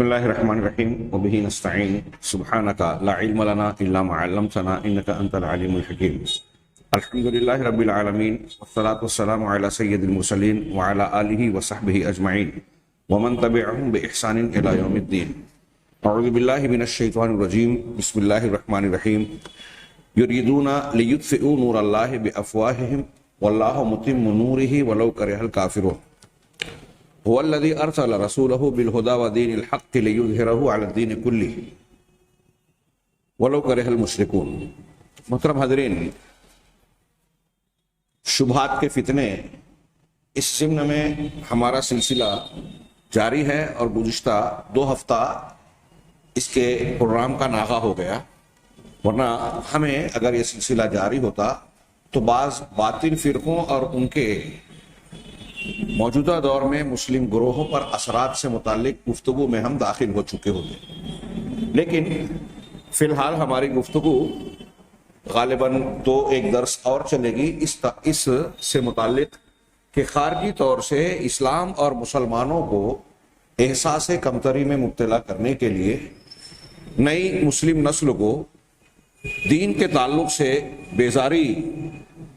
بسم اللہ الرحمن الرحیم وبہ نستعین سبحانک لا علم لنا الا ما علمتنا انک انت العلیم الحکیم الحمدللہ رب العالمین والصلاة والسلام علی سید المرسلین وعلی آلہ وصحبہ اجمعین ومن تبعهم بإحسان الى یوم الدین. اعوذ باللہ من الشیطان الرجیم. بسم اللہ الرحمن الرحیم. یریدون لیطفئوا نور اللہ بافواہہم واللہ متم نورہ ولو کرہ الکافرون. هو الذي ارسل رسوله بالهدى ودين الحق ليظهره على الدين كله ولو كره المشركون. محترم حاضرین، شبہات کے فتنے اس ضمن میں ہمارا سلسلہ جاری ہے اور گزشتہ 2 ہفتہ اس کے پروگرام کا ناغہ ہو گیا، ورنہ ہمیں اگر یہ سلسلہ جاری ہوتا تو بعض باطل فرقوں اور ان کے موجودہ دور میں مسلم گروہوں پر اثرات سے متعلق گفتگو میں ہم داخل ہو چکے ہوتے، لیکن فی الحال ہماری گفتگو غالباً ایک درس اور چلے گی اس سے متعلق کہ خارجی طور سے اسلام اور مسلمانوں کو احساس کمتری میں مبتلا کرنے کے لیے نئی مسلم نسل کو دین کے تعلق سے بیزاری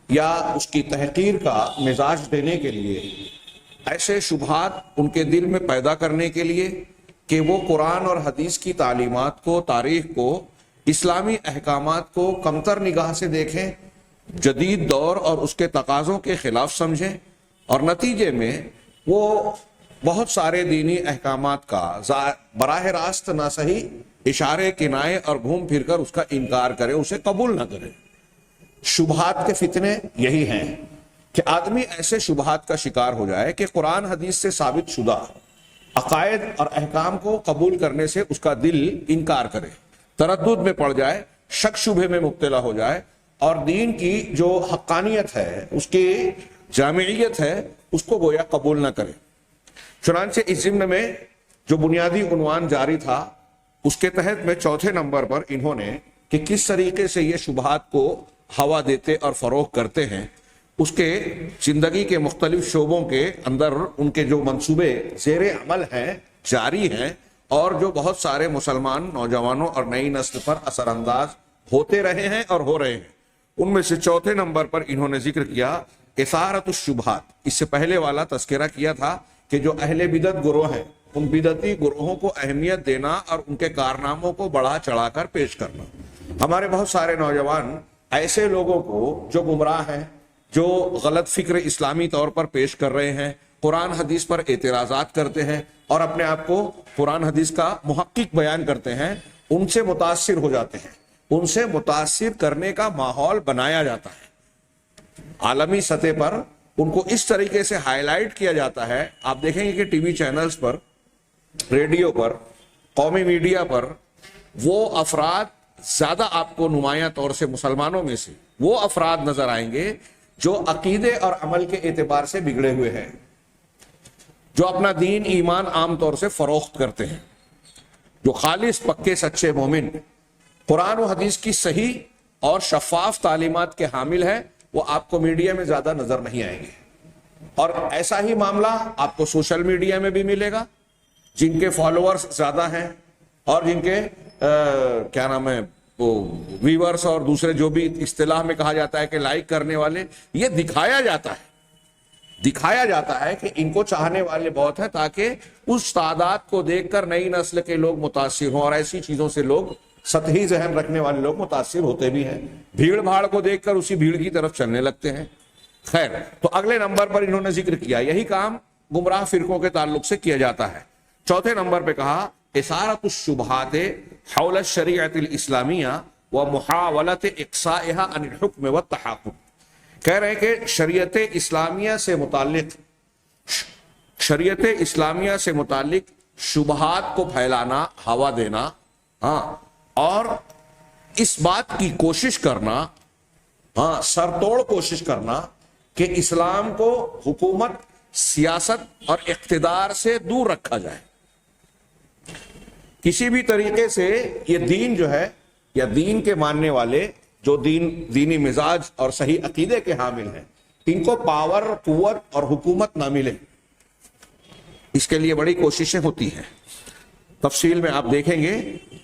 یا اس کی تحقیر کا مزاج دینے کے لیے ایسے شبہات ان کے دل میں پیدا کرنے کے لیے کہ وہ قرآن اور حدیث کی تعلیمات کو، تاریخ کو، اسلامی احکامات کو کمتر نگاہ سے دیکھیں، جدید دور اور اس کے تقاضوں کے خلاف سمجھیں، اور نتیجے میں وہ بہت سارے دینی احکامات کا براہ راست نہ صحیح اشارے کنائے اور گھوم پھر کر اس کا انکار کرے، اسے قبول نہ کرے. شبہات کے فتنے یہی ہیں کہ آدمی ایسے شبہات کا شکار ہو جائے کہ قرآن حدیث سے ثابت شدہ عقائد اور احکام کو قبول کرنے سے اس کا دل انکار کرے، تردد میں پڑ جائے، شک شبہ میں مبتلا ہو جائے، اور دین کی جو حقانیت ہے، اس کی جامعیت ہے، اس کو گویا قبول نہ کرے. چنانچہ اس ضمن میں جو بنیادی عنوان جاری تھا اس کے تحت میں 4 نمبر پر انہوں نے کہ کس طریقے سے یہ شبہات کو ہوا دیتے اور فروغ کرتے ہیں، اس کے زندگی کے مختلف شعبوں کے اندر ان کے جو منصوبے زیر عمل ہیں، جاری ہیں، اور جو بہت سارے مسلمان نوجوانوں اور نئی نسل پر اثر انداز ہوتے رہے ہیں اور ہو رہے ہیں. ان میں سے 4 نمبر پر انہوں نے ذکر کیا اثارت الشبہات. اس سے پہلے والا تذکرہ کیا تھا کہ جو اہل بدعت گروہ ہیں ان بدعتی گروہوں کو اہمیت دینا اور ان کے کارناموں کو بڑھا چڑھا کر پیش کرنا. ہمارے بہت سارے نوجوان ایسے لوگوں کو جو گمراہ ہیں، جو غلط فکر اسلامی طور پر پیش کر رہے ہیں، قرآن حدیث پر اعتراضات کرتے ہیں اور اپنے آپ کو قرآن حدیث کا محقق بیان کرتے ہیں، ان سے متاثر ہو جاتے ہیں، ان سے متاثر کرنے کا ماحول بنایا جاتا ہے. عالمی سطح پر ان کو اس طریقے سے ہائی لائٹ کیا جاتا ہے. آپ دیکھیں گے کہ ٹی وی چینلز پر، ریڈیو پر، قومی میڈیا پر وہ افراد زیادہ آپ کو نمایاں طور سے مسلمانوں میں سے وہ افراد نظر آئیں گے جو عقیدے اور عمل کے اعتبار سے بگڑے ہوئے ہیں، جو اپنا دین ایمان عام طور سے فروخت کرتے ہیں، جو خالص پکے سچے مومن قرآن و حدیث کی صحیح اور شفاف تعلیمات کے حامل ہیں، وہ آپ کو میڈیا میں زیادہ نظر نہیں آئیں گے. اور ایسا ہی معاملہ آپ کو سوشل میڈیا میں بھی ملے گا. جن کے فالوورز زیادہ ہیں اور جن کے کیا نام ہے ویورز اور دوسرے جو بھی اصطلاح میں کہا جاتا ہے کہ لائک کرنے والے، یہ دکھایا جاتا ہے کہ ان کو چاہنے والے بہت ہیں تاکہ اس تعداد کو دیکھ کر نئی نسل کے لوگ متاثر ہوں، اور ایسی چیزوں سے لوگ سطحی ذہن رکھنے والے لوگ متاثر ہوتے بھی ہیں، بھیڑ بھاڑ کو دیکھ کر اسی بھیڑ کی طرف چلنے لگتے ہیں. خیر، تو اگلے نمبر پر انہوں نے ذکر کیا یہی کام گمراہ فرقوں کے تعلق سے کیا جاتا ہے. 4 نمبر پہ کہا اثارت الشبہات حول الشریعۃ الاسلامیہ ومحاولۃ اقصائها عن الحکم والتحاکم. کہہ رہے ہیں کہ شریعت اسلامیہ سے متعلق شبہات کو پھیلانا، ہوا دینا، اور اس بات کی کوشش کرنا، سر توڑ کوشش کرنا کہ اسلام کو حکومت، سیاست اور اقتدار سے دور رکھا جائے. کسی بھی طریقے سے یہ دین جو ہے، یا دین کے ماننے والے جو دینی مزاج اور صحیح عقیدے کے حامل ہیں، ان کو پاور، قوت اور حکومت نہ ملے، اس کے لیے بڑی کوششیں ہوتی ہیں. تفصیل میں آپ دیکھیں گے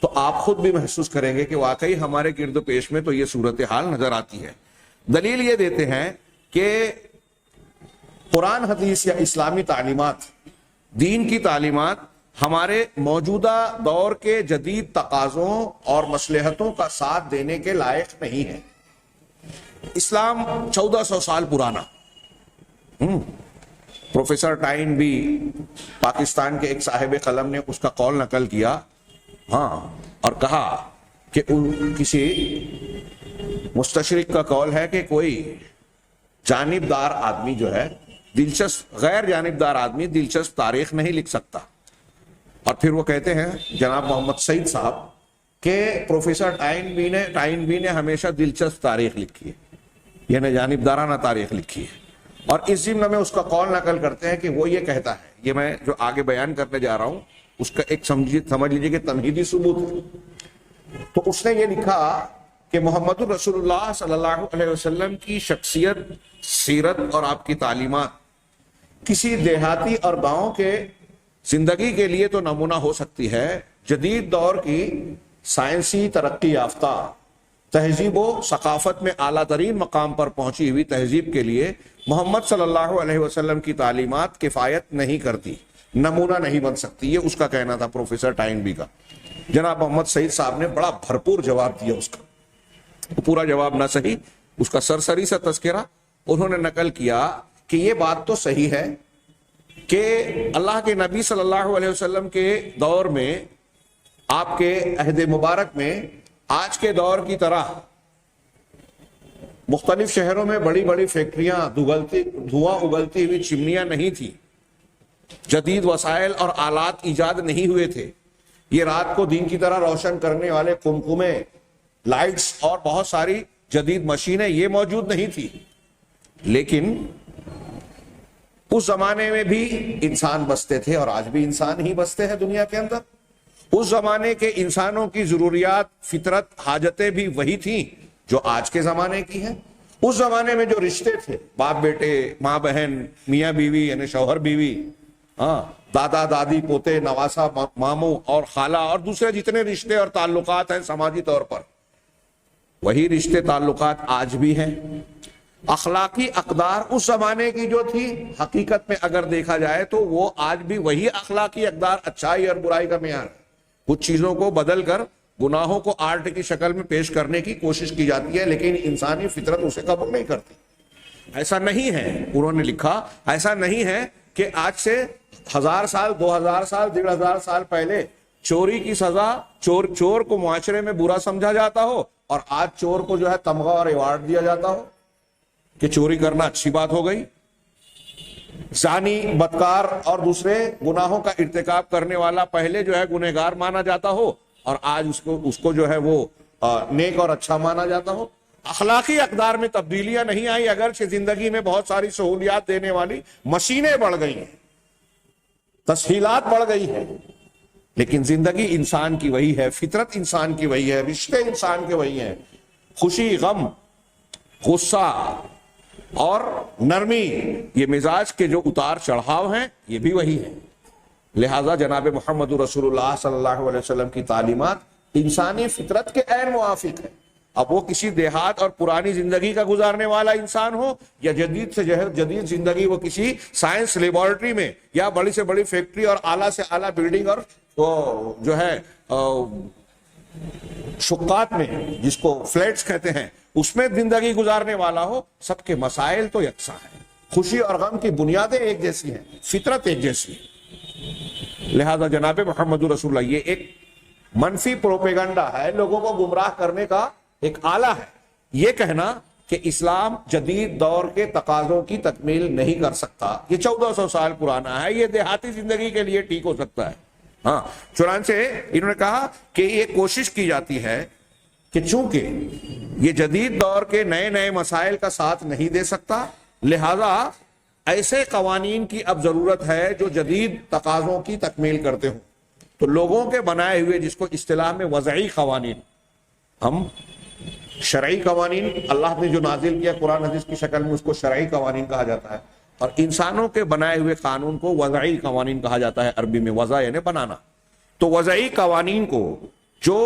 تو آپ خود بھی محسوس کریں گے کہ واقعی ہمارے گرد و پیش میں تو یہ صورتحال نظر آتی ہے۔ دلیل یہ دیتے ہیں کہ قرآن حدیث یا اسلامی تعلیمات، دین کی تعلیمات ہمارے موجودہ دور کے جدید تقاضوں اور مصلحتوں کا ساتھ دینے کے لائق نہیں ہے۔ اسلام 1400 سال پرانا۔ پروفیسر ٹائن بھی پاکستان کے ایک صاحب قلم نے اس کا قول نقل کیا، اور کہا کہ کسی مستشرق کا قول ہے کہ کوئی جانبدار آدمی جو ہے غیر جانبدار آدمی دلچسپ تاریخ نہیں لکھ سکتا۔ اور پھر وہ کہتے ہیں جناب محمد سعید صاحب کہ پروفیسر ٹائن بی نے ہمیشہ دلچسپ تاریخ لکھی ہے، یعنی جانبدارانہ تاریخ لکھی ہے۔ اور اس ضمن میں اس کا قول نقل کرتے ہیں کہ وہ یہ کہتا ہے، یہ میں جو آگے بیان کرنے جا رہا ہوں اس کا ایک سمجھ لیجیے کہ تمہیدی ثبوت ہے۔ تو اس نے یہ لکھا کہ محمد رسول اللہ صلی اللہ علیہ وسلم کی شخصیت، سیرت اور آپ کی تعلیمات کسی دیہاتی اور گاؤں کے زندگی کے لیے تو نمونہ ہو سکتی ہے، جدید دور کی سائنسی ترقی یافتہ تہذیب و ثقافت میں اعلیٰ ترین مقام پر پہنچی ہوئی تہذیب کے لیے محمد صلی اللہ علیہ وسلم کی تعلیمات کفایت نہیں کرتی، نمونہ نہیں بن سکتی۔ یہ اس کا کہنا تھا پروفیسر ٹائن بی کا۔ جناب محمد سعید صاحب نے بڑا بھرپور جواب دیا اس کا، پورا جواب نہ صحیح، اس کا سرسری سا تذکرہ انہوں نے نقل کیا کہ یہ بات تو صحیح ہے کہ اللہ کے نبی صلی اللہ علیہ وسلم کے دور میں، آپ کے عہد مبارک میں آج کے دور کی طرح مختلف شہروں میں بڑی بڑی فیکٹریاں، دھواں اگلتی ہوئی چمنیاں نہیں تھی، جدید وسائل اور آلات ایجاد نہیں ہوئے تھے، یہ رات کو دن کی طرح روشن کرنے والے قمقمے، لائٹس اور بہت ساری جدید مشینیں یہ موجود نہیں تھی۔ لیکن اس زمانے میں بھی انسان بستے تھے اور آج بھی انسان ہی بستے ہیں دنیا کے اندر۔ اس زمانے کے انسانوں کی ضروریات، فطرت، حاجتیں بھی وہی تھیں جو آج کے زمانے کی ہیں۔ اس زمانے میں جو رشتے تھے، باپ بیٹے، ماں بہن، میاں بیوی یعنی شوہر بیوی، دادا دادی، پوتے نواسا، ماموں اور خالہ اور دوسرے جتنے رشتے اور تعلقات ہیں سماجی طور پر، وہی رشتے تعلقات آج بھی ہیں۔ اخلاقی اقدار اس زمانے کی جو تھی، حقیقت میں اگر دیکھا جائے تو وہ آج بھی وہی اخلاقی اقدار، اچھائی اور برائی کا معیار ہے۔ کچھ چیزوں کو بدل کر گناہوں کو آرٹ کی شکل میں پیش کرنے کی کوشش کی جاتی ہے، لیکن انسانی فطرت اسے قبول نہیں کرتی۔ ایسا نہیں ہے، انہوں نے لکھا، ایسا نہیں ہے کہ آج سے 1000 سال، 2000 سال، 1500 سال پہلے چوری کی سزا، چور کو معاشرے میں برا سمجھا جاتا ہو اور آج چور کو جو ہے تمغہ اور ایوارڈ دیا جاتا ہو کہ چوری کرنا اچھی بات ہو گئی۔ زانی، بدکار اور دوسرے گناہوں کا ارتکاب کرنے والا پہلے جو ہے گنہگار مانا جاتا ہو اور آج اس کو جو ہے وہ نیک اور اچھا مانا جاتا ہو۔ اخلاقی اقدار میں تبدیلیاں نہیں آئی، اگرچہ زندگی میں بہت ساری سہولیات دینے والی مشینیں بڑھ گئی ہیں، تسہیلات بڑھ گئی ہیں، لیکن زندگی انسان کی وہی ہے، فطرت انسان کی وہی ہے، رشتے انسان کے وہی ہیں، خوشی، غم، غصہ اور نرمی، یہ مزاج کے جو اتار چڑھاؤ ہیں یہ بھی وہی ہے۔ لہذا جناب محمد رسول اللہ صلی اللہ علیہ وسلم کی تعلیمات انسانی فطرت کے عین موافق ہے۔ اب وہ کسی دیہات اور پرانی زندگی کا گزارنے والا انسان ہو یا جدید سے جدید زندگی، وہ کسی سائنس لیبارٹری میں یا بڑی سے بڑی فیکٹری اور اعلیٰ سے اعلیٰ بلڈنگ اور جو ہے شقات میں، جس کو فلیٹس کہتے ہیں، اس میں زندگی گزارنے والا ہو، سب کے مسائل تو یکساں ہیں، خوشی اور غم کی بنیادیں ایک جیسی ہیں، فطرت ایک جیسی ہے۔ لہذا جناب محمد رسول اللہ، یہ ایک منفی پروپیگنڈا ہے، لوگوں کو گمراہ کرنے کا ایک آلہ ہے، یہ کہنا کہ اسلام جدید دور کے تقاضوں کی تکمیل نہیں کر سکتا۔ یہ 1400 سال پرانا ہے، یہ دیہاتی زندگی کے لیے ٹھیک ہو سکتا ہے۔ چنانچہ انہوں نے کہا کہ یہ کوشش کی جاتی ہے کہ چونکہ یہ جدید دور کے نئے نئے مسائل کا ساتھ نہیں دے سکتا، لہذا ایسے قوانین کی اب ضرورت ہے جو جدید تقاضوں کی تکمیل کرتے ہوں۔ تو لوگوں کے بنائے ہوئے، جس کو اصطلاح میں وضعی قوانین، ہم شرعی قوانین، اللہ نے جو نازل کیا قرآن حدیث کی شکل میں، اس کو شرعی قوانین کہا جاتا ہے، اور انسانوں کے بنائے ہوئے قانون کو وضعی قوانین کہا جاتا ہے، عربی میں وضع یعنی بنانا۔ تو وضعی قوانین کو جو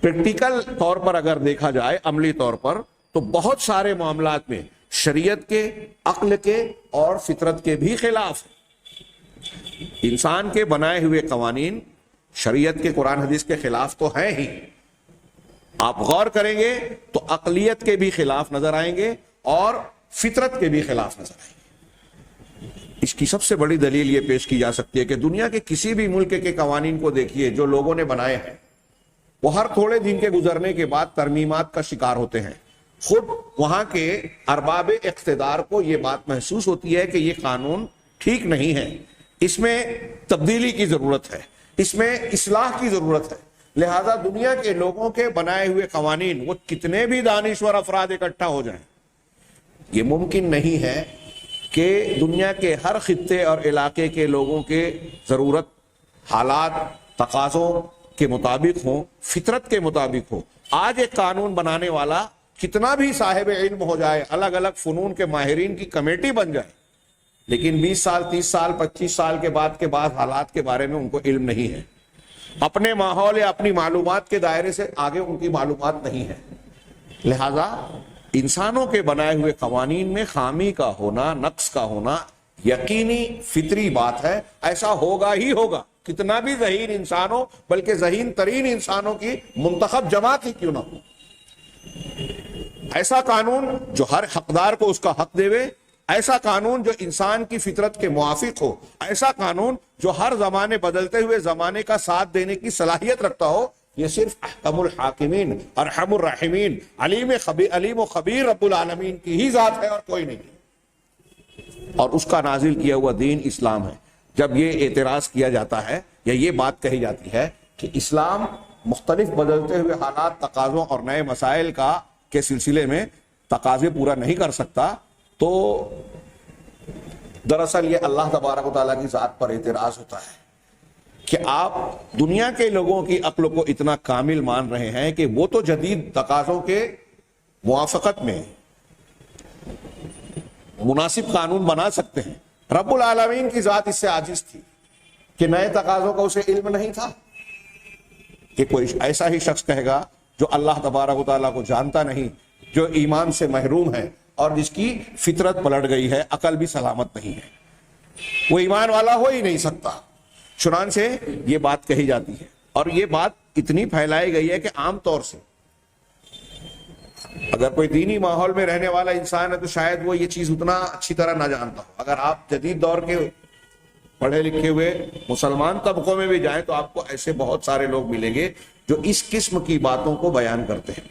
پریکٹیکل طور پر اگر دیکھا جائے، عملی طور پر، تو بہت سارے معاملات میں شریعت کے، عقل کے اور فطرت کے بھی خلاف ہے۔ انسان کے بنائے ہوئے قوانین شریعت کے، قرآن حدیث کے خلاف تو ہیں ہی، آپ غور کریں گے تو عقلیت کے بھی خلاف نظر آئیں گے اور فطرت کے بھی خلاف نظر آئیں گے۔ اس کی سب سے بڑی دلیل یہ پیش کی جا سکتی ہے کہ دنیا کے کسی بھی ملک کے قوانین کو دیکھیے جو لوگوں نے بنائے ہیں، وہ ہر تھوڑے دن کے گزرنے کے بعد ترمیمات کا شکار ہوتے ہیں۔ خود وہاں کے ارباب اقتدار کو یہ بات محسوس ہوتی ہے کہ یہ قانون ٹھیک نہیں ہے، اس میں تبدیلی کی ضرورت ہے، اس میں اصلاح کی ضرورت ہے۔ لہذا دنیا کے لوگوں کے بنائے ہوئے قوانین، وہ کتنے بھی دانشور افراد اکٹھا ہو جائیں، یہ ممکن نہیں ہے کہ دنیا کے ہر خطے اور علاقے کے لوگوں کے ضرورت، حالات، تقاضوں کے مطابق ہوں، فطرت کے مطابق ہو۔ آج ایک قانون بنانے والا کتنا بھی صاحب علم ہو جائے، الگ الگ فنون کے ماہرین کی کمیٹی بن جائے، لیکن 20 سال، 30 سال، 25 سال کے بعد حالات کے بارے میں ان کو علم نہیں ہے، اپنے ماحول یا اپنی معلومات کے دائرے سے آگے ان کی معلومات نہیں ہے۔ لہذا انسانوں کے بنائے ہوئے قوانین میں خامی کا ہونا، نقص کا ہونا یقینی فطری بات ہے، ایسا ہوگا ہی ہوگا، کتنا بھی ذہین انسان ہو، بلکہ ذہین ترین انسانوں کی منتخب جماعت ہی کیوں نہ ہو۔ ایسا قانون جو ہر حقدار کو اس کا حق دے، ایسا قانون جو انسان کی فطرت کے موافق ہو، ایسا قانون جو ہر زمانے، بدلتے ہوئے زمانے کا ساتھ دینے کی صلاحیت رکھتا ہو، یہ صرف احکم الحاکمین، ارحم الراحمین، علیم و خبیر رب العالمین کی ہی ذات ہے اور کوئی نہیں، اور اس کا نازل کیا ہوا دین اسلام ہے۔ جب یہ اعتراض کیا جاتا ہے یا یہ بات کہی جاتی ہے کہ اسلام مختلف بدلتے ہوئے حالات، تقاضوں اور نئے مسائل کے سلسلے میں تقاضے پورا نہیں کر سکتا، تو دراصل یہ اللہ تبارک و تعالیٰ کی ذات پر اعتراض ہوتا ہے کہ آپ دنیا کے لوگوں کی عقل کو اتنا کامل مان رہے ہیں کہ وہ تو جدید تقاضوں کے موافقت میں مناسب قانون بنا سکتے ہیں۔ رب العالمین کی ذات اس سے عاجز تھی کہ نئے تقاضوں کا اسے علم نہیں تھا کہ کوئی ایسا ہی شخص کہے گا جو اللہ تبارک و تعالیٰ کو جانتا نہیں، جو ایمان سے محروم ہے اور جس کی فطرت پلٹ گئی ہے، عقل بھی سلامت نہیں ہے، وہ ایمان والا ہو ہی نہیں سکتا۔ چنانچہ یہ بات کہی جاتی ہے، اور یہ بات اتنی پھیلائی گئی ہے کہ عام طور سے اگر کوئی دینی ماحول میں رہنے والا انسان ہے تو شاید وہ یہ چیز اتنا اچھی طرح نہ جانتا ہو۔ اگر آپ جدید دور کے پڑھے لکھے ہوئے مسلمان طبقوں میں بھی جائیں تو آپ کو ایسے بہت سارے لوگ ملیں گے جو اس قسم کی باتوں کو بیان کرتے ہیں،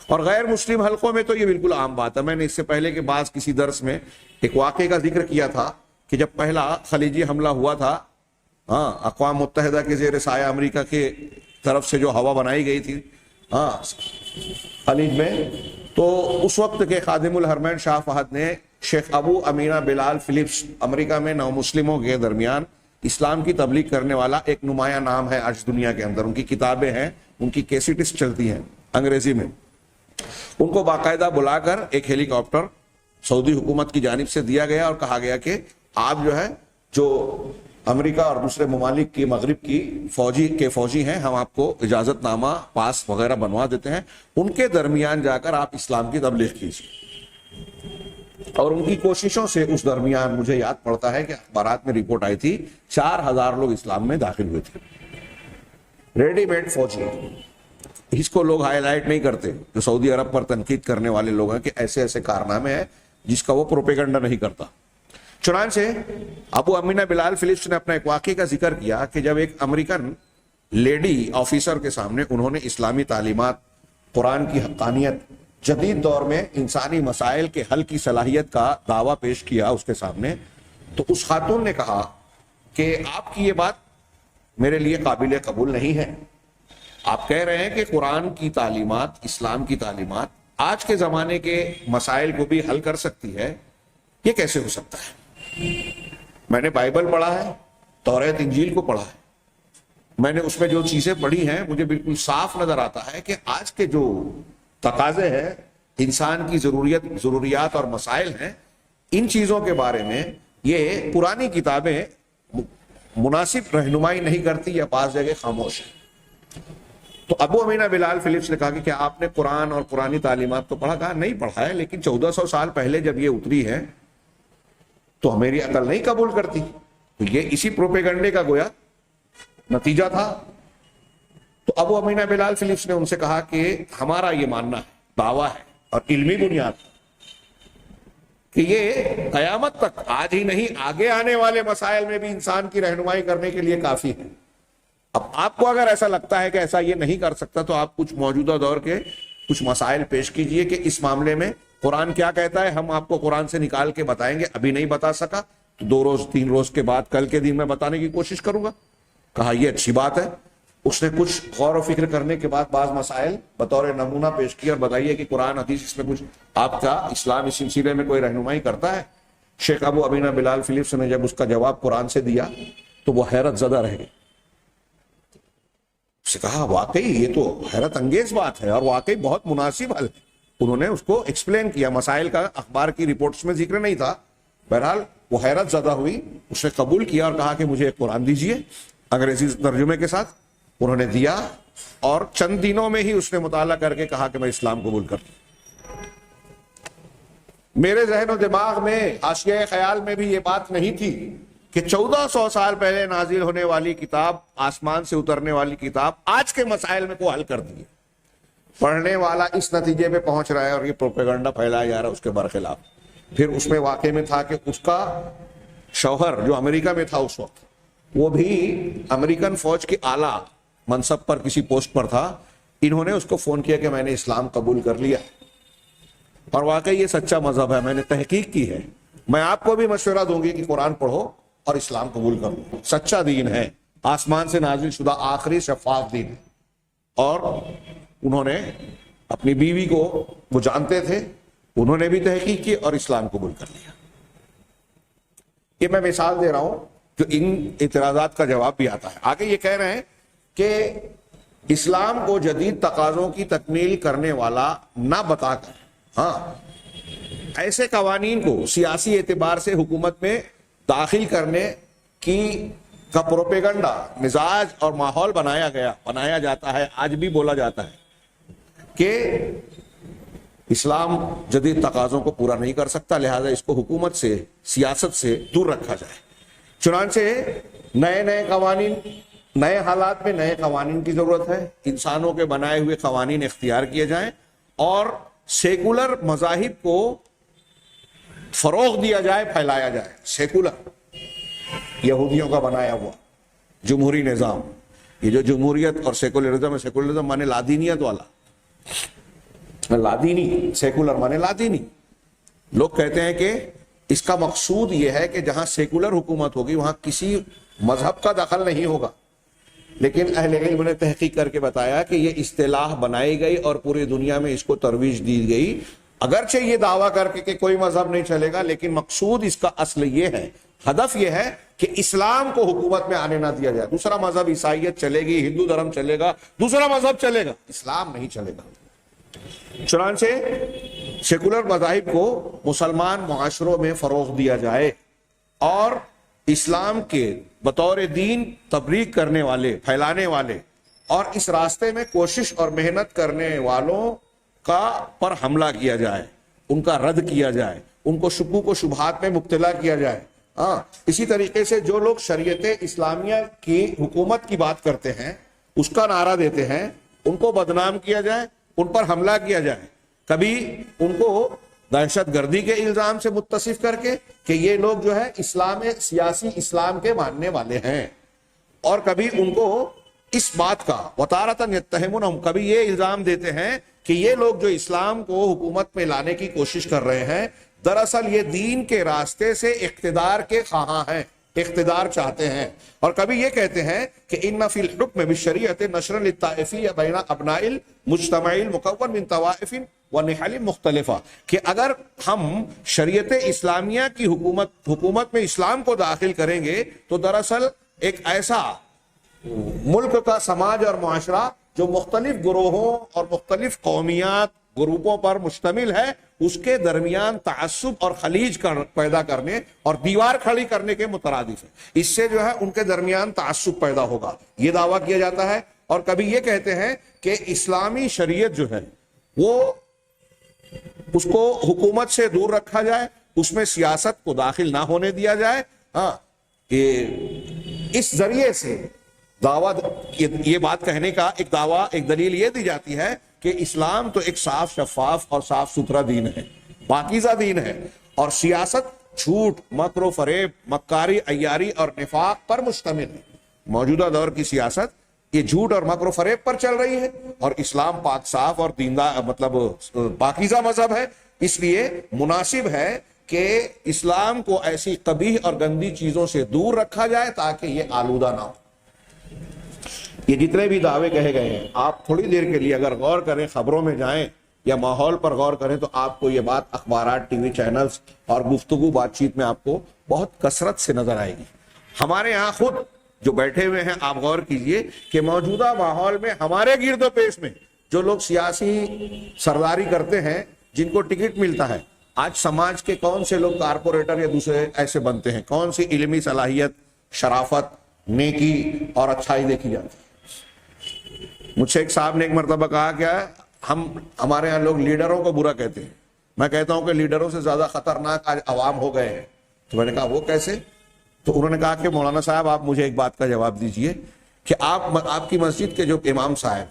اور غیر مسلم حلقوں میں تو یہ بالکل عام بات ہے۔ میں نے اس سے پہلے کے بعض کسی درس میں ایک واقعے کا ذکر کیا تھا کہ جب پہلا خلیجی حملہ ہوا تھا، اقوام متحدہ کے زیر سایہ امریکہ کے طرف سے جو ہوا بنائی گئی تھی خلیج میں، تو اس وقت کے خادم الحرمین شاہ فہد نے شیخ ابو امینہ بلال فلپس، امریکہ میں نو مسلموں کے درمیان اسلام کی تبلیغ کرنے والا ایک نمایاں نام ہے آج دنیا کے اندر، ان کی کتابیں ہیں، ان کی کیسٹس چلتی ہیں انگریزی میں، ان کو باقاعدہ بلا کر ایک ہیلی کاپٹر سعودی حکومت کی جانب سے دیا گیا اور کہا گیا کہ آپ جو امریکہ اور دوسرے ممالک کی مغرب کی فوجی ہیں، ہم آپ کو اجازت نامہ، پاس وغیرہ بنوا دیتے ہیں، ان کے درمیان جا کر آپ اسلام کی تبلیغ کیجیے۔ اور ان کی کوششوں سے اس درمیان مجھے یاد پڑتا ہے کہ اخبارات میں رپورٹ آئی تھی 4000 لوگ اسلام میں داخل ہوئے تھے، ریڈی میڈ فوجی۔ اس کو لوگ ہائی لائٹ نہیں کرتے، جو سعودی عرب پر تنقید کرنے والے لوگ ہیں کہ ایسے ایسے کارنامے ہیں جس کا وہ پروپیگنڈا نہیں کرتا۔ چنانچہ ابو امینہ بلال فلپس نے اپنا ایک واقعے کا ذکر کیا کہ جب ایک امریکن لیڈی آفیسر کے سامنے انہوں نے اسلامی تعلیمات، قرآن کی حقانیت، جدید دور میں انسانی مسائل کے حل کی صلاحیت کا دعویٰ پیش کیا اس کے سامنے، تو اس خاتون نے کہا کہ آپ کی یہ بات میرے لیے قابل قبول نہیں ہے۔ آپ کہہ رہے ہیں کہ قرآن کی تعلیمات، اسلام کی تعلیمات آج کے زمانے کے مسائل کو بھی حل کر سکتی ہے، یہ کیسے ہو سکتا ہے؟ میں نے بائبل پڑھا ہے، توریت انجیل کو پڑھا ہے، میں نے اس میں جو چیزیں پڑھی ہیں مجھے بالکل صاف نظر آتا ہے کہ آج کے جو تقاضے ہیں، انسان کی ضروریات اور مسائل ہیں، ان چیزوں کے بارے میں یہ پرانی کتابیں مناسب رہنمائی نہیں کرتی یا بعض جگہ خاموش ہے. تو ابو امینہ بلال فلپس نے کہا کہ کیا آپ نے قرآن اور قرآنی تعلیمات کو پڑھا؟ کہا نہیں پڑھا ہے، لیکن 1400 سال پہلے جب یہ اتری ہے تو میری عقل نہیں قبول کرتی. تو یہ اسی پروپیگنڈے کا گویا نتیجہ تھا. تو ابو امینہ بلال فلپس نے ان سے کہا کہ ہمارا یہ ماننا ہے، دعویٰ ہے اور علمی بنیاد کہ یہ قیامت تک، آج ہی نہیں آگے آنے والے مسائل میں بھی انسان کی رہنمائی کرنے کے لیے کافی ہے. اب آپ کو اگر ایسا لگتا ہے کہ ایسا یہ نہیں کر سکتا تو آپ کچھ موجودہ دور کے کچھ مسائل پیش کیجئے کہ اس معاملے میں قرآن کیا کہتا ہے. ہم آپ کو قرآن سے نکال کے بتائیں گے. ابھی نہیں بتا سکا تو 2 روز 3 روز کے بعد کل کے دن میں بتانے کی کوشش کروں گا. کہا یہ اچھی بات ہے. اس نے کچھ غور و فکر کرنے کے بعد بعض مسائل بطور نمونہ پیش کیا اور بتائیے کہ قرآن حدیث اس میں کچھ آپ کا اسلام اس سلسلے میں کوئی رہنمائی کرتا ہے. شیخ ابو امینہ بلال فلپس نے جب اس کا جواب قرآن سے دیا تو وہ حیرت زدہ رہ گئے. اس سے کہا واقعی یہ تو حیرت انگیز بات ہے اور واقعی بہت مناسب حل ہے. انہوں نے اس کو ایکسپلین کیا. مسائل کا اخبار کی رپورٹس میں ذکر نہیں تھا. بہرحال وہ حیرت زدہ ہوئی. اس نے قبول کیا اور کہا کہ مجھے ایک قرآن دیجئے انگریزی ترجمے کے ساتھ. انہوں نے دیا اور چند دنوں میں ہی اس نے مطالعہ کر کے کہا کہ میں اسلام قبول کرتا ہوں. میرے ذہن و دماغ میں حاشیہ خیال میں بھی یہ بات نہیں تھی کہ 1400 سال پہلے نازل ہونے والی کتاب، آسمان سے اترنے والی کتاب آج کے مسائل میں کو حل کر دی ہے. پڑھنے والا اس نتیجے پہ پہنچ رہا ہے اور یہ پروپیگنڈا پھیلایا جا رہا ہے اس کے برخلاف. پھر اس میں واقعے میں تھا کہ اس کا شوہر جو امریکہ میں تھا اس وقت، وہ بھی امریکن فوج کے اعلیٰ منصب پر کسی پوسٹ پر تھا. انہوں نے اس کو فون کیا کہ میں نے اسلام قبول کر لیا اور واقعی یہ سچا مذہب ہے، میں نے تحقیق کی ہے. میں آپ کو بھی مشورہ دوں گی کہ قرآن پڑھو اور اسلام قبول کرو. سچا دین ہے، آسمان سے نازل شدہ آخری شفاف دین ہے. اور انہوں نے اپنی بیوی کو، وہ جانتے تھے، انہوں نے بھی تحقیق کی اور اسلام قبول کر لیا. یہ میں مثال دے رہا ہوں جو ان اعتراضات کا جواب بھی آتا ہے. آگے یہ کہہ رہے ہیں کہ اسلام کو جدید تقاضوں کی تکمیل کرنے والا نہ بتا کر، ہاں ایسے قوانین کو سیاسی اعتبار سے حکومت میں داخل کرنے کی کا پروپیگنڈا، مزاج اور ماحول بنایا جاتا ہے. آج بھی بولا جاتا ہے کہ اسلام جدید تقاضوں کو پورا نہیں کر سکتا، لہذا اس کو حکومت سے، سیاست سے دور رکھا جائے. چنانچہ نئے قوانین، نئے حالات میں نئے قوانین کی ضرورت ہے. انسانوں کے بنائے ہوئے قوانین اختیار کیے جائیں اور سیکولر مذاہب کو فروغ دیا جائے، پھیلایا جائے. سیکولر، یہودیوں کا بنایا ہوا جمہوری نظام. یہ جو جمہوریت اور سیکولرزم ہے، سیکولرزم مانے لادینیت والا، لادینی، سیکولر مانے لادینی. لوگ کہتے ہیں کہ اس کا مقصود یہ ہے کہ جہاں سیکولر حکومت ہوگی وہاں کسی مذہب کا دخل نہیں ہوگا. لیکن اہل علم نے تحقیق کر کے بتایا کہ یہ اصطلاح بنائی گئی اور پوری دنیا میں اس کو ترویج دی گئی. اگرچہ یہ دعویٰ کر کے کہ کوئی مذہب نہیں چلے گا، لیکن مقصود اس کا اصل یہ ہے، ہدف یہ ہے کہ اسلام کو حکومت میں آنے نہ دیا جائے. دوسرا مذہب عیسائیت چلے گی، ہندو دھرم چلے گا، دوسرا مذہب چلے گا، اسلام نہیں چلے گا. چنانچہ سیکولر مذاہب کو مسلمان معاشروں میں فروغ دیا جائے اور اسلام کے بطور دین تبلیغ کرنے والے، پھیلانے والے اور اس راستے میں کوشش اور محنت کرنے والوں کا پر حملہ کیا جائے، ان کا رد کیا جائے، ان کو شکوک و شبہات میں مبتلا کیا جائے. اسی طریقے سے جو لوگ شریعت اسلامیہ کی حکومت کی بات کرتے ہیں، اس کا نعرہ دیتے ہیں، ان کو بدنام کیا جائے، ان پر حملہ کیا جائے. کبھی ان کو دہشت گردی کے الزام سے متصف کر کے کہ یہ لوگ جو ہے سیاسی اسلام کے ماننے والے ہیں، اور کبھی ان کو اس بات کا وتارتاً یتہمون، کبھی یہ الزام دیتے ہیں کہ یہ لوگ جو اسلام کو حکومت میں لانے کی کوشش کر رہے ہیں دراصل یہ دین کے راستے سے اقتدار کے خواہاں ہیں، اقتدار چاہتے ہیں. اور کبھی یہ کہتے ہیں کہ ان فی الحکم بالشریعۃ نشرا للطائفیہ بین ابناء المجتمع المکون من طوائف ونحل مختلفہ، کہ اگر ہم شریعت اسلامیہ کی حکومت میں اسلام کو داخل کریں گے تو دراصل ایک ایسا ملک کا سماج اور معاشرہ جو مختلف گروہوں اور مختلف قومیات، گروپوں پر مشتمل ہے اس کے درمیان تعصب اور خلیج پیدا کرنے اور دیوار کھڑی کرنے کے مترادف ہے. اس سے جو ہے ان کے درمیان تعصب پیدا ہوگا, یہ دعویٰ کیا جاتا ہے. اور کبھی یہ کہتے ہیں کہ اسلامی شریعت جو ہے وہ اس کو حکومت سے دور رکھا جائے, اس میں سیاست کو داخل نہ ہونے دیا جائے. ہاں, اس ذریعے سے دعویٰ, یہ بات کہنے کا ایک دعویٰ, ایک دلیل یہ دی جاتی ہے کہ اسلام تو ایک صاف شفاف اور صاف ستھرا دین ہے, پاکیزہ دین ہے, اور سیاست جھوٹ, مکر و فریب, مکاری, عیاری اور نفاق پر مشتمل ہے. موجودہ دور کی سیاست یہ جھوٹ اور مکر و فریب پر چل رہی ہے, اور اسلام پاک صاف اور دیندار مطلب پاکیزہ مذہب ہے. اس لیے مناسب ہے کہ اسلام کو ایسی قبیح اور گندی چیزوں سے دور رکھا جائے تاکہ یہ آلودہ نہ ہو. یہ جتنے بھی دعوے کہے گئے ہیں, آپ تھوڑی دیر کے لیے اگر غور کریں, خبروں میں جائیں یا ماحول پر غور کریں, تو آپ کو یہ بات اخبارات, ٹی وی چینلز اور گفتگو بات چیت میں آپ کو بہت کثرت سے نظر آئے گی. ہمارے یہاں خود جو بیٹھے ہوئے ہیں, آپ غور کیجئے کہ موجودہ ماحول میں ہمارے گرد و پیش میں جو لوگ سیاسی سرداری کرتے ہیں, جن کو ٹکٹ ملتا ہے, آج سماج کے کون سے لوگ کارپوریٹر یا دوسرے ایسے بنتے ہیں, کون سی علمی صلاحیت, شرافت, نیکی اور اچھائی دیکھی جاتی ہے. مجھ سے ایک صاحب نے ایک مرتبہ کہا کہ ہمارے یہاں لوگ لیڈروں کو برا کہتے ہیں. میں کہتا ہوں کہ لیڈروں سے زیادہ خطرناک آج عوام ہو گئے ہیں. تو میں نے کہا وہ کیسے؟ تو انہوں نے کہا کہ مولانا صاحب آپ مجھے ایک بات کا جواب دیجئے کہ آپ کی مسجد کے جو امام صاحب,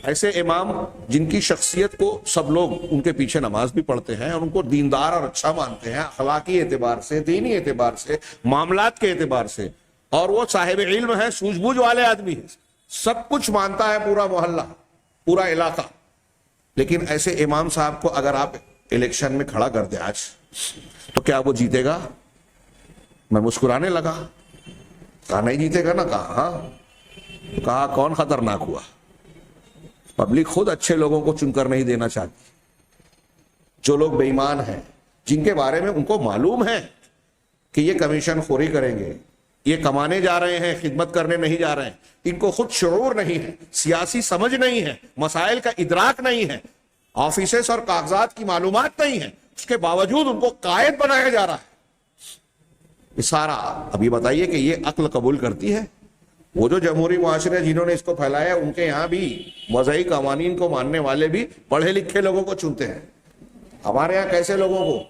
ایسے امام جن کی شخصیت کو سب لوگ ان کے پیچھے نماز بھی پڑھتے ہیں اور ان کو دیندار اور اچھا مانتے ہیں, اخلاقی اعتبار سے, دینی اعتبار سے, معاملات کے اعتبار سے, اور وہ صاحب علم ہے, سوجھ بوجھ والے آدمی ہیں, سب کچھ مانتا ہے پورا محلہ, پورا علاقہ, لیکن ایسے امام صاحب کو اگر آپ الیکشن میں کھڑا کر دیں آج, تو کیا وہ جیتے گا؟ میں مسکرانے لگا, کہا نہیں جیتے گا نا. کہا ہاں. تو کہا کون خطرناک ہوا؟ پبلک خود اچھے لوگوں کو چن کر نہیں دینا چاہتی. جو لوگ بے ایمان ہیں, جن کے بارے میں ان کو معلوم ہے کہ یہ کمیشن خوری کریں گے, یہ کمانے جا رہے ہیں, خدمت کرنے نہیں جا رہے ہیں, ان کو خود شعور نہیں ہے, سیاسی سمجھ نہیں ہے, مسائل کا ادراک نہیں ہے, آفیسز اور کاغذات کی معلومات نہیں ہے, اس کے باوجود ان کو قائد بنایا جا رہا ہے. یہ سارا, اب یہ بتائیے کہ یہ عقل قبول کرتی ہے؟ وہ جو جمہوری معاشرے جنہوں نے اس کو پھیلایا, ان کے یہاں بھی وضعی قوانین کو ماننے والے بھی پڑھے لکھے لوگوں کو چنتے ہیں. ہمارے یہاں کیسے لوگوں کو؟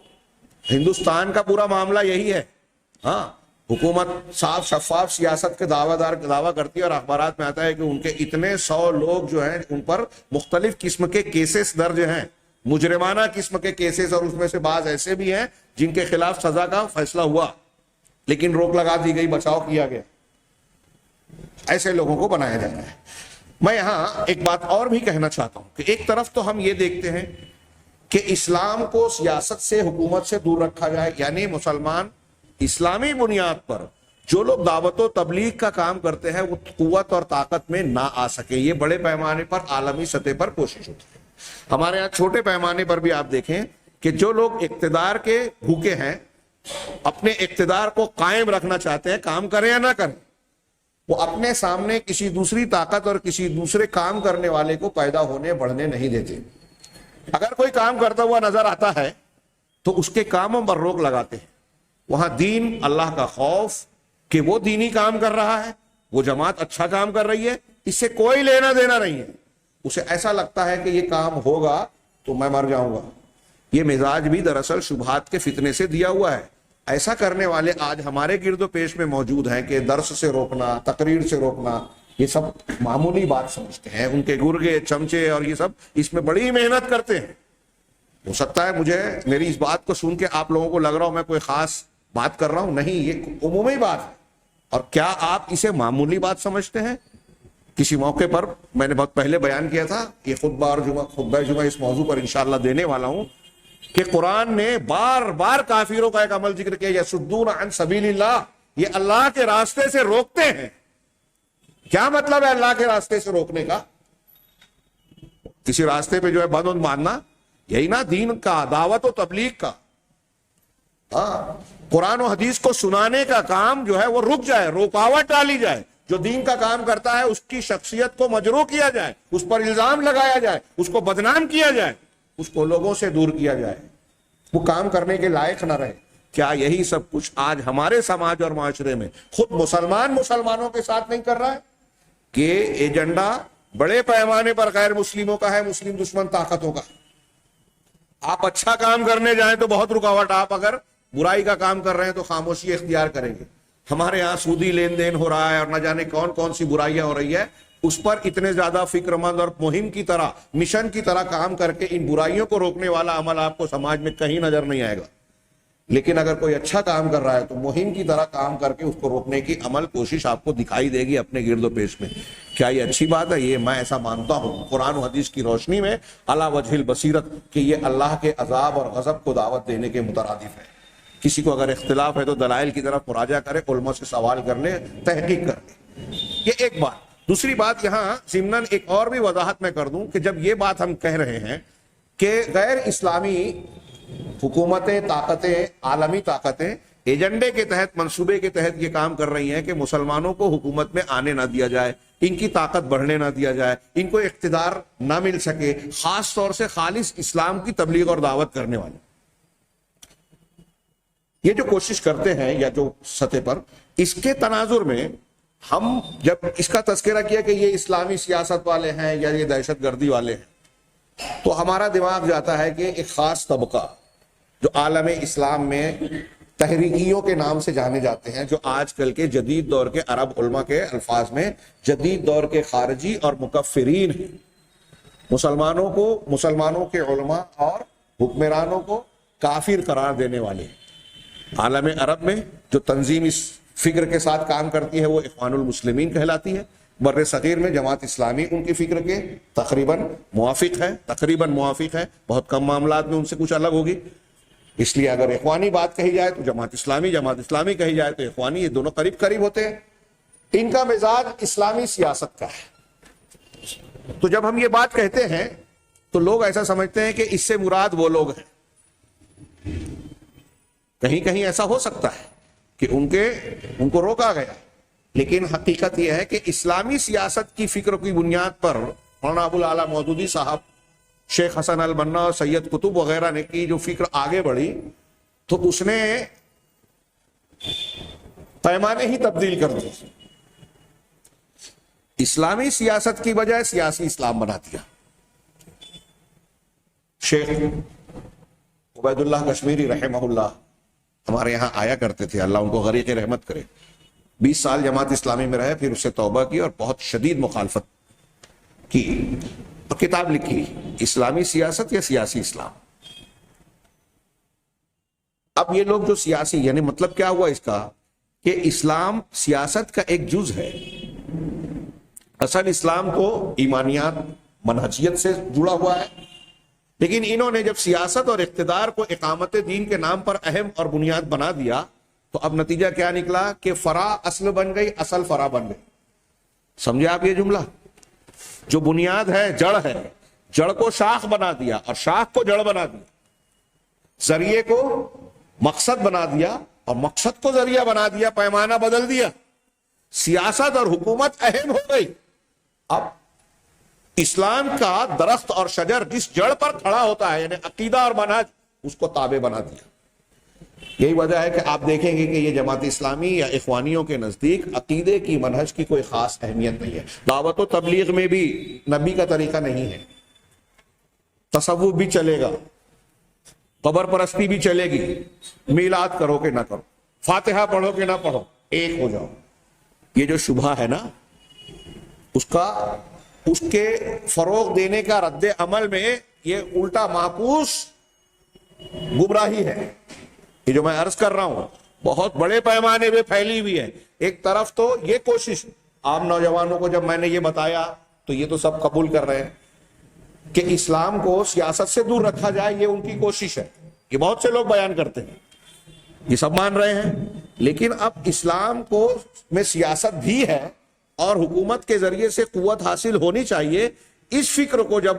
ہندوستان کا پورا معاملہ یہی ہے. ہاں, حکومت صاف شفاف سیاست کے دعویٰ کرتی ہے, اور اخبارات میں آتا ہے کہ ان کے اتنے 100 لوگ جو ہیں ان پر مختلف قسم کے کیسز درج ہیں, مجرمانہ قسم کے کیسز, اور اس میں سے بعض ایسے بھی ہیں جن کے خلاف سزا کا فیصلہ ہوا لیکن روک لگا دی گئی, بچاؤ کیا گیا. ایسے لوگوں کو بنایا جا رہا ہے. میں یہاں ایک بات اور بھی کہنا چاہتا ہوں کہ ایک طرف تو ہم یہ دیکھتے ہیں کہ اسلام کو سیاست سے, حکومت سے دور رکھا جائے, یعنی مسلمان اسلامی بنیاد پر جو لوگ دعوت و تبلیغ کا کام کرتے ہیں وہ قوت اور طاقت میں نہ آ سکے. یہ بڑے پیمانے پر عالمی سطح پر کوشش ہوتی ہے. ہمارے یہاں چھوٹے پیمانے پر بھی آپ دیکھیں کہ جو لوگ اقتدار کے بھوکے ہیں, اپنے اقتدار کو قائم رکھنا چاہتے ہیں, کام کریں یا نہ کریں, وہ اپنے سامنے کسی دوسری طاقت اور کسی دوسرے کام کرنے والے کو پیدا ہونے بڑھنے نہیں دیتے. اگر کوئی کام کرتا ہوا نظر آتا ہے تو اس کے کاموں پر روک لگاتے ہیں. وہاں دین, اللہ کا خوف کہ وہ دینی کام کر رہا ہے, وہ جماعت اچھا کام کر رہی ہے, اس سے کوئی لینا دینا نہیں ہے. اسے ایسا لگتا ہے کہ یہ کام ہوگا تو میں مر جاؤں گا. یہ مزاج بھی دراصل شبہات کے فتنے سے دیا ہوا ہے. ایسا کرنے والے آج ہمارے گرد و پیش میں موجود ہیں کہ درس سے روکنا, تقریر سے روکنا, یہ سب معمولی بات سمجھتے ہیں. ان کے گرگے, چمچے اور یہ سب اس میں بڑی محنت کرتے ہیں. ہو سکتا ہے مجھے میری اس بات کو سن کے آپ لوگوں کو لگ رہا ہوں میں کوئی خاص بات کر رہا ہوں, نہیں, یہ عمومی بات ہے. اور کیا آپ اسے معمولی بات سمجھتے ہیں؟ کسی موقع پر میں نے بہت پہلے بیان کیا تھا, یہ خطبہ جمعہ اس موضوع پر انشاءاللہ دینے والا ہوں کہ قرآن نے بار بار کافروں کا ایک عمل ذکر کیا, یصدون عن سبیل اللہ, یہ اللہ کے راستے سے روکتے ہیں. کیا مطلب ہے اللہ کے راستے سے روکنے کا؟ کسی راستے پہ جو ہے بند ماننا, یہی نا دین کا, دعوت و تبلیغ کا. ہاں, قرآن و حدیث کو سنانے کا کام جو ہے وہ رک جائے, رکاوٹ ڈالی جائے, جو دین کا کام کرتا ہے اس کی شخصیت کو مجروح کیا جائے، اس پر الزام لگایا جائے، اس کو بدنام کیا جائے، اس کو لوگوں سے دور کیا جائے، وہ کام کرنے کے لائق نہ رہے۔ کیا یہی سب کچھ آج ہمارے سماج اور معاشرے میں خود مسلمانوں کے ساتھ نہیں کر رہا ہے؟ کہ ایجنڈا بڑے پیمانے پر غیر مسلموں کا ہے، مسلم دشمن طاقتوں کا۔ آپ اچھا کام کرنے جائیں تو بہت رکاوٹ، آپ اگر برائی کا کام کر رہے ہیں تو خاموشی اختیار کریں گے۔ ہمارے ہاں سودی لین دین ہو رہا ہے اور نہ جانے کون کون سی برائیاں ہو رہی ہے، اس پر اتنے زیادہ فکر مند اور مہم کی طرح، مشن کی طرح کام کر کے ان برائیوں کو روکنے والا عمل آپ کو سماج میں کہیں نظر نہیں آئے گا۔ لیکن اگر کوئی اچھا کام کر رہا ہے تو مہم کی طرح کام کر کے اس کو روکنے کی عمل کوشش آپ کو دکھائی دے گی اپنے گرد و پیش میں۔ کیا یہ اچھی بات ہے؟ یہ میں ایسا مانتا ہوں قرآن و حدیث کی روشنی میں علی وجہ البصیرت کہ یہ اللہ کے عذاب اور غضب کو دعوت دینے کے مترادف ہے۔ کسی کو اگر اختلاف ہے تو دلائل کی طرف مراجعہ کرے، علماء سے سوال کر لے، تحقیق کر لے۔ یہ ایک بات۔ دوسری بات یہاں ضمناً ایک اور بھی وضاحت میں کر دوں کہ جب یہ بات ہم کہہ رہے ہیں کہ غیر اسلامی حکومتیں، طاقتیں، عالمی طاقتیں ایجنڈے کے تحت، منصوبے کے تحت یہ کام کر رہی ہیں کہ مسلمانوں کو حکومت میں آنے نہ دیا جائے، ان کی طاقت بڑھنے نہ دیا جائے، ان کو اقتدار نہ مل سکے، خاص طور سے خالص اسلام کی تبلیغ اور دعوت کرنے والے یہ جو کوشش کرتے ہیں یا جو سطح پر، اس کے تناظر میں ہم جب اس کا تذکرہ کیا کہ یہ اسلامی سیاست والے ہیں یا یہ دہشت گردی والے ہیں، تو ہمارا دماغ جاتا ہے کہ ایک خاص طبقہ جو عالم اسلام میں تحریکیوں کے نام سے جانے جاتے ہیں، جو آج کل کے جدید دور کے عرب علماء کے الفاظ میں جدید دور کے خارجی اور مکفرین ہیں، مسلمانوں کے علماء اور حکمرانوں کو کافر قرار دینے والے ہیں۔ عالم عرب میں جو تنظیم اس فکر کے ساتھ کام کرتی ہے وہ اخوان المسلمین کہلاتی ہے۔ بر صغیر میں جماعت اسلامی ان کی فکر کے تقریباً موافق ہے، بہت کم معاملات میں ان سے کچھ الگ ہوگی۔ اس لیے اگر اخوانی بات کہی جائے تو جماعت اسلامی کہی جائے تو اخوانی، یہ دونوں قریب قریب ہوتے ہیں۔ ان کا مزاج اسلامی سیاست کا ہے۔ تو جب ہم یہ بات کہتے ہیں تو لوگ ایسا سمجھتے ہیں کہ اس سے مراد وہ لوگ ہیں۔ کہیں کہیں ایسا ہو سکتا ہے کہ ان کو روکا گیا، لیکن حقیقت یہ ہے کہ اسلامی سیاست کی فکر کی بنیاد پر مولانا ابو العلا مودودی صاحب، شیخ حسن البنا اور سید قطب وغیرہ نے کی جو فکر آگے بڑھی، تو اس نے پیمانے ہی تبدیل کر دی۔ اسلامی سیاست کی بجائے سیاسی اسلام بنا دیا۔ شیخ عبید اللہ کشمیری رحمہ اللہ ہمارے یہاں آیا کرتے تھے، اللہ ان کو غریق رحمت کرے۔ 20 سال جماعت اسلامی میں رہے، پھر اس سے توبہ کی اور بہت شدید مخالفت کی اور کتاب لکھی، اسلامی سیاست یا سیاسی اسلام۔ اب یہ لوگ جو سیاسی، یعنی مطلب کیا ہوا اس کا کہ اسلام سیاست کا ایک جز ہے۔ اصل اسلام تو ایمانیات، منہجیت سے جڑا ہوا ہے، لیکن انہوں نے جب سیاست اور اقتدار کو اقامت دین کے نام پر اہم اور بنیاد بنا دیا تو اب نتیجہ کیا نکلا کہ فرع اصل بن گئی، اصل فرع بن گئی۔ سمجھے آپ یہ جملہ؟ جو بنیاد ہے، جڑ ہے، جڑ کو شاخ بنا دیا اور شاخ کو جڑ بنا دیا، ذریعے کو مقصد بنا دیا اور مقصد کو ذریعہ بنا دیا، پیمانہ بدل دیا، سیاست اور حکومت اہم ہو گئی۔ اب اسلام کا درخت اور شجر جس جڑ پر کھڑا ہوتا ہے، یعنی عقیدہ اور منہج، اس کو تابع بنا دیا۔ یہی وجہ ہے کہ آپ دیکھیں گے کہ یہ جماعت اسلامی یا اخوانیوں کے نزدیک عقیدے کی، منہج کی کوئی خاص اہمیت نہیں ہے۔ دعوت و تبلیغ میں بھی نبی کا طریقہ نہیں ہے، تصوف بھی چلے گا، قبر پرستی بھی چلے گی، میلاد کرو کہ نہ کرو، فاتحہ پڑھو کہ نہ پڑھو، ایک ہو جاؤ۔ یہ جو شبہ ہے نا، اس کے فروغ دینے کا رد عمل میں یہ الٹا معکوس گمراہی ہے۔ یہ جو میں عرض کر رہا ہوں بہت بڑے پیمانے پہ پھیلی ہوئی ہے۔ ایک طرف تو یہ کوشش عام نوجوانوں کو جب میں نے یہ بتایا تو یہ تو سب قبول کر رہے ہیں کہ اسلام کو سیاست سے دور رکھا جائے، یہ ان کی کوشش ہے، یہ بہت سے لوگ بیان کرتے ہیں، یہ سب مان رہے ہیں۔ لیکن اب اسلام کو میں سیاست بھی ہے اور حکومت کے ذریعے سے قوت حاصل ہونی چاہیے، اس فکر کو جب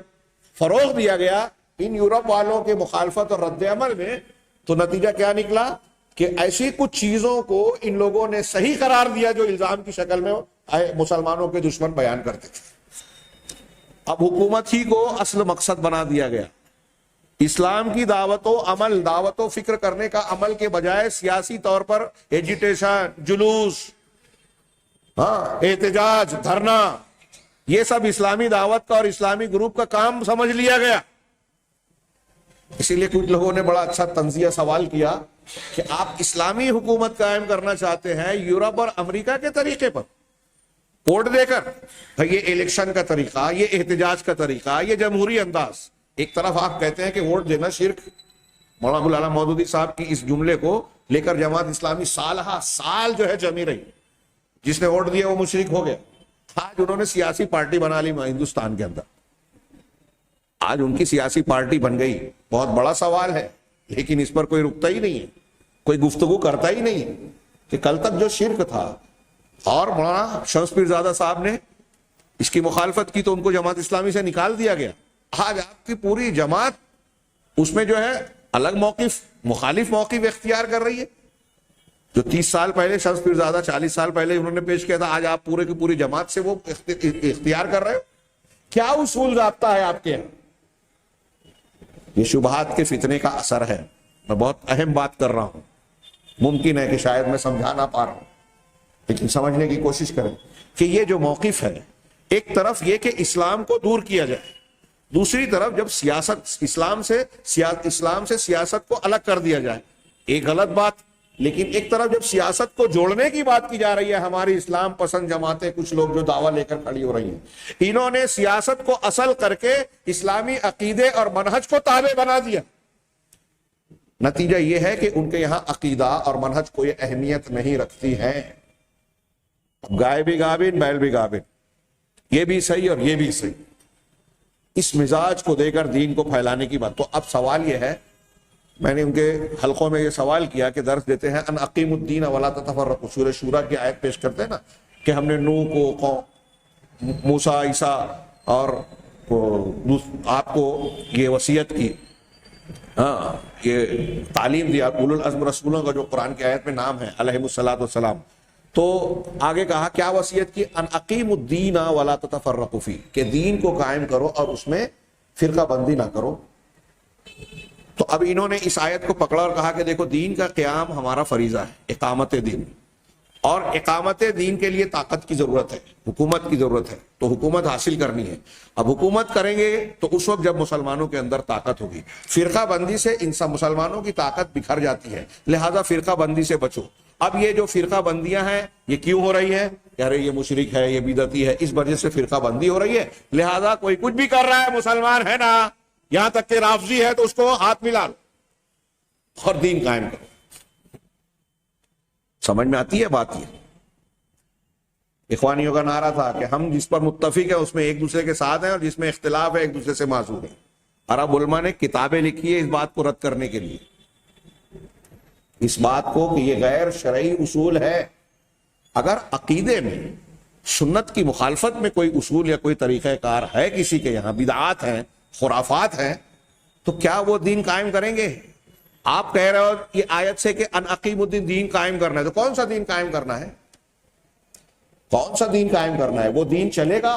فروغ دیا گیا ان یورپ والوں کے مخالفت اور رد عمل میں، تو نتیجہ کیا نکلا کہ ایسی کچھ چیزوں کو ان لوگوں نے صحیح قرار دیا جو الزام کی شکل میں مسلمانوں کے دشمن بیان کرتے تھے. اب حکومت ہی کو اصل مقصد بنا دیا گیا. اسلام کی دعوت و عمل، دعوت و فکر کرنے کا عمل کے بجائے سیاسی طور پر ایجیٹیشن، جلوس، احتجاج، دھرنا، یہ سب اسلامی دعوت کا اور اسلامی گروپ کا کام سمجھ لیا گیا. اسی لیے کچھ لوگوں نے بڑا اچھا طنزیہ سوال کیا کہ آپ اسلامی حکومت قائم کرنا چاہتے ہیں یورپ اور امریکہ کے طریقے پر، ووٹ دے کر. یہ الیکشن کا طریقہ، یہ احتجاج کا طریقہ، یہ جمہوری انداز. ایک طرف آپ کہتے ہیں کہ ووٹ دینا شرک، مولانا ابوالعلا مودودی صاحب کی اس جملے کو لے کر جماعت اسلامی سال جو ہے جمی رہی. جس نے ووٹ دیا وہ مشرک ہو گیا. آج انہوں نے سیاسی پارٹی بنا لی ہندوستان کے اندر، آج ان کی سیاسی پارٹی بن گئی. بہت بڑا سوال ہے، لیکن اس پر کوئی رکتا ہی نہیں ہے، کوئی گفتگو کرتا ہی نہیں ہے کہ کل تک جو شرک تھا اور مولانا شمس پیرزادہ صاحب نے اس کی مخالفت کی تو ان کو جماعت اسلامی سے نکال دیا گیا. آج آپ کی پوری جماعت اس میں جو ہے الگ موقف، مخالف موقف اختیار کر رہی ہے. جو 30 سال پہلے شمس پیرزادہ 40 سال پہلے انہوں نے پیش کیا تھا، آج آپ پورے کی پوری جماعت سے وہ اختیار کر رہے ہو. کیا اصول ضابطہ ہے آپ کے؟ یہ شبہات کے فتنے کا اثر ہے. میں بہت اہم بات کر رہا ہوں، ممکن ہے کہ شاید میں سمجھا نہ پا رہا ہوں، لیکن سمجھنے کی کوشش کریں کہ یہ جو موقف ہے، ایک طرف یہ کہ اسلام کو دور کیا جائے، دوسری طرف جب سیاست اسلام سے سیاست کو الگ کر دیا جائے، ایک غلط بات. لیکن ایک طرف جب سیاست کو جوڑنے کی بات کی جا رہی ہے، ہماری اسلام پسند جماعتیں کچھ لوگ جو دعویٰ لے کر کھڑی ہو رہی ہیں، انہوں نے سیاست کو اصل کر کے اسلامی عقیدے اور منہج کو تابع بنا دیا. نتیجہ یہ ہے کہ ان کے یہاں عقیدہ اور منہج کوئی اہمیت نہیں رکھتی ہے. گائے بھی گابن، بیل بھی گابن، یہ بھی صحیح اور یہ بھی صحیح. اس مزاج کو دے کر دین کو پھیلانے کی بات. تو اب سوال یہ ہے، میں نے ان کے حلقوں میں یہ سوال کیا کہ درس دیتے ہیں ان اقیم الدین ولا تتفرقوا، سورہ شورا کی آیت پیش کرتے ہیں نا کہ ہم نے نوح کو، موسیٰ، عیسیٰ اور آپ کو یہ وصیت کی، یہ تعلیم دیا، اولو العزم رسولوں کا جو قرآن کی آیت میں نام ہے علیہم الصلاۃ والسلام. تو آگے کہا کیا وصیت کی؟ ان اقیم الدین ولا تتفرقوا فیہ، کہ دین کو قائم کرو اور اس میں فرقہ بندی نہ کرو. تو اب انہوں نے اس آیت کو پکڑا اور کہا کہ دیکھو دین کا قیام ہمارا فریضہ ہے، اقامت دین، اور اقامت دین کے لیے طاقت کی ضرورت ہے، حکومت کی ضرورت ہے، تو حکومت حاصل کرنی ہے. اب حکومت کریں گے تو اس وقت جب مسلمانوں کے اندر طاقت ہوگی. فرقہ بندی سے ان سب مسلمانوں کی طاقت بکھر جاتی ہے، لہذا فرقہ بندی سے بچو. اب یہ جو فرقہ بندیاں ہیں یہ کیوں ہو رہی ہے؟ یار یہ مشرک ہے، یہ بدعتی ہے، اس وجہ سے فرقہ بندی ہو رہی ہے. لہذا کوئی کچھ بھی کر رہا ہے، مسلمان ہے نا، یہاں تک کہ رافضی ہے تو اس کو ہاتھ ملا لو اور دین قائم کرو. سمجھ میں آتی ہے بات؟ یہ اخوانیوں کا نعرہ تھا کہ ہم جس پر متفق ہیں اس میں ایک دوسرے کے ساتھ ہیں، اور جس میں اختلاف ہے ایک دوسرے سے معذور ہیں. عرب علماء نے کتابیں لکھی ہے اس بات کو رد کرنے کے لیے، اس بات کو کہ یہ غیر شرعی اصول ہے. اگر عقیدے میں سنت کی مخالفت میں کوئی اصول یا کوئی طریقہ کار ہے کسی کے یہاں، بدعات ہیں، خرافات ہیں، تو کیا وہ دین قائم کریں گے؟ آپ کہہ رہے ہو یہ آیت سے کہ ان اقیم الدین، دین قائم کرنا ہے، تو کون سا دین قائم کرنا ہے؟ کون سا دین قائم کرنا ہے؟ وہ دین چلے گا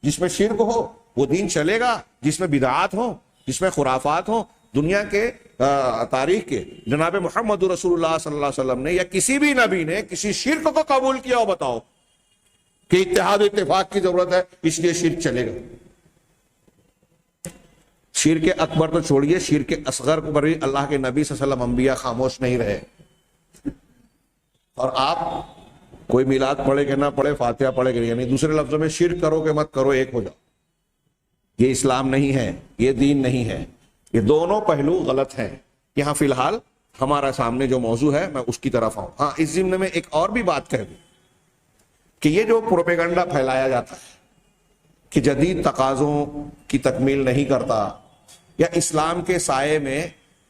جس میں شرک ہو، وہ دین چلے گا جس میں بدعات ہوں، جس میں خرافات ہوں. دنیا کے تاریخ کے جناب محمد رسول اللہ صلی اللہ علیہ وسلم نے یا کسی بھی نبی نے کسی شرک کو قبول کیا ہو؟ بتاؤ کہ اتحاد اتفاق کی ضرورت ہے اس لیے شرک چلے گا. شرک اکبر تو چھوڑیے، شرک اصغر پر بھی اللہ کے نبی صلی اللہ علیہ وسلم، انبیاء خاموش نہیں رہے. اور آپ کوئی میلاد پڑھے کہ نہ پڑھے، فاتحہ پڑھے کہ یعنی دوسرے لفظوں میں شرک کرو کہ مت کرو، ایک ہو جاؤ. یہ اسلام نہیں ہے، یہ دین نہیں ہے. یہ دونوں پہلو غلط ہیں. یہاں فی الحال ہمارا سامنے جو موضوع ہے میں اس کی طرف آؤں. ہاں، اس ضمن میں ایک اور بھی بات کہہ دوں کہ یہ جو پروپیگنڈا پھیلایا جاتا ہے کہ جدید تقاضوں کی تکمیل نہیں کرتا، یا اسلام کے سائے میں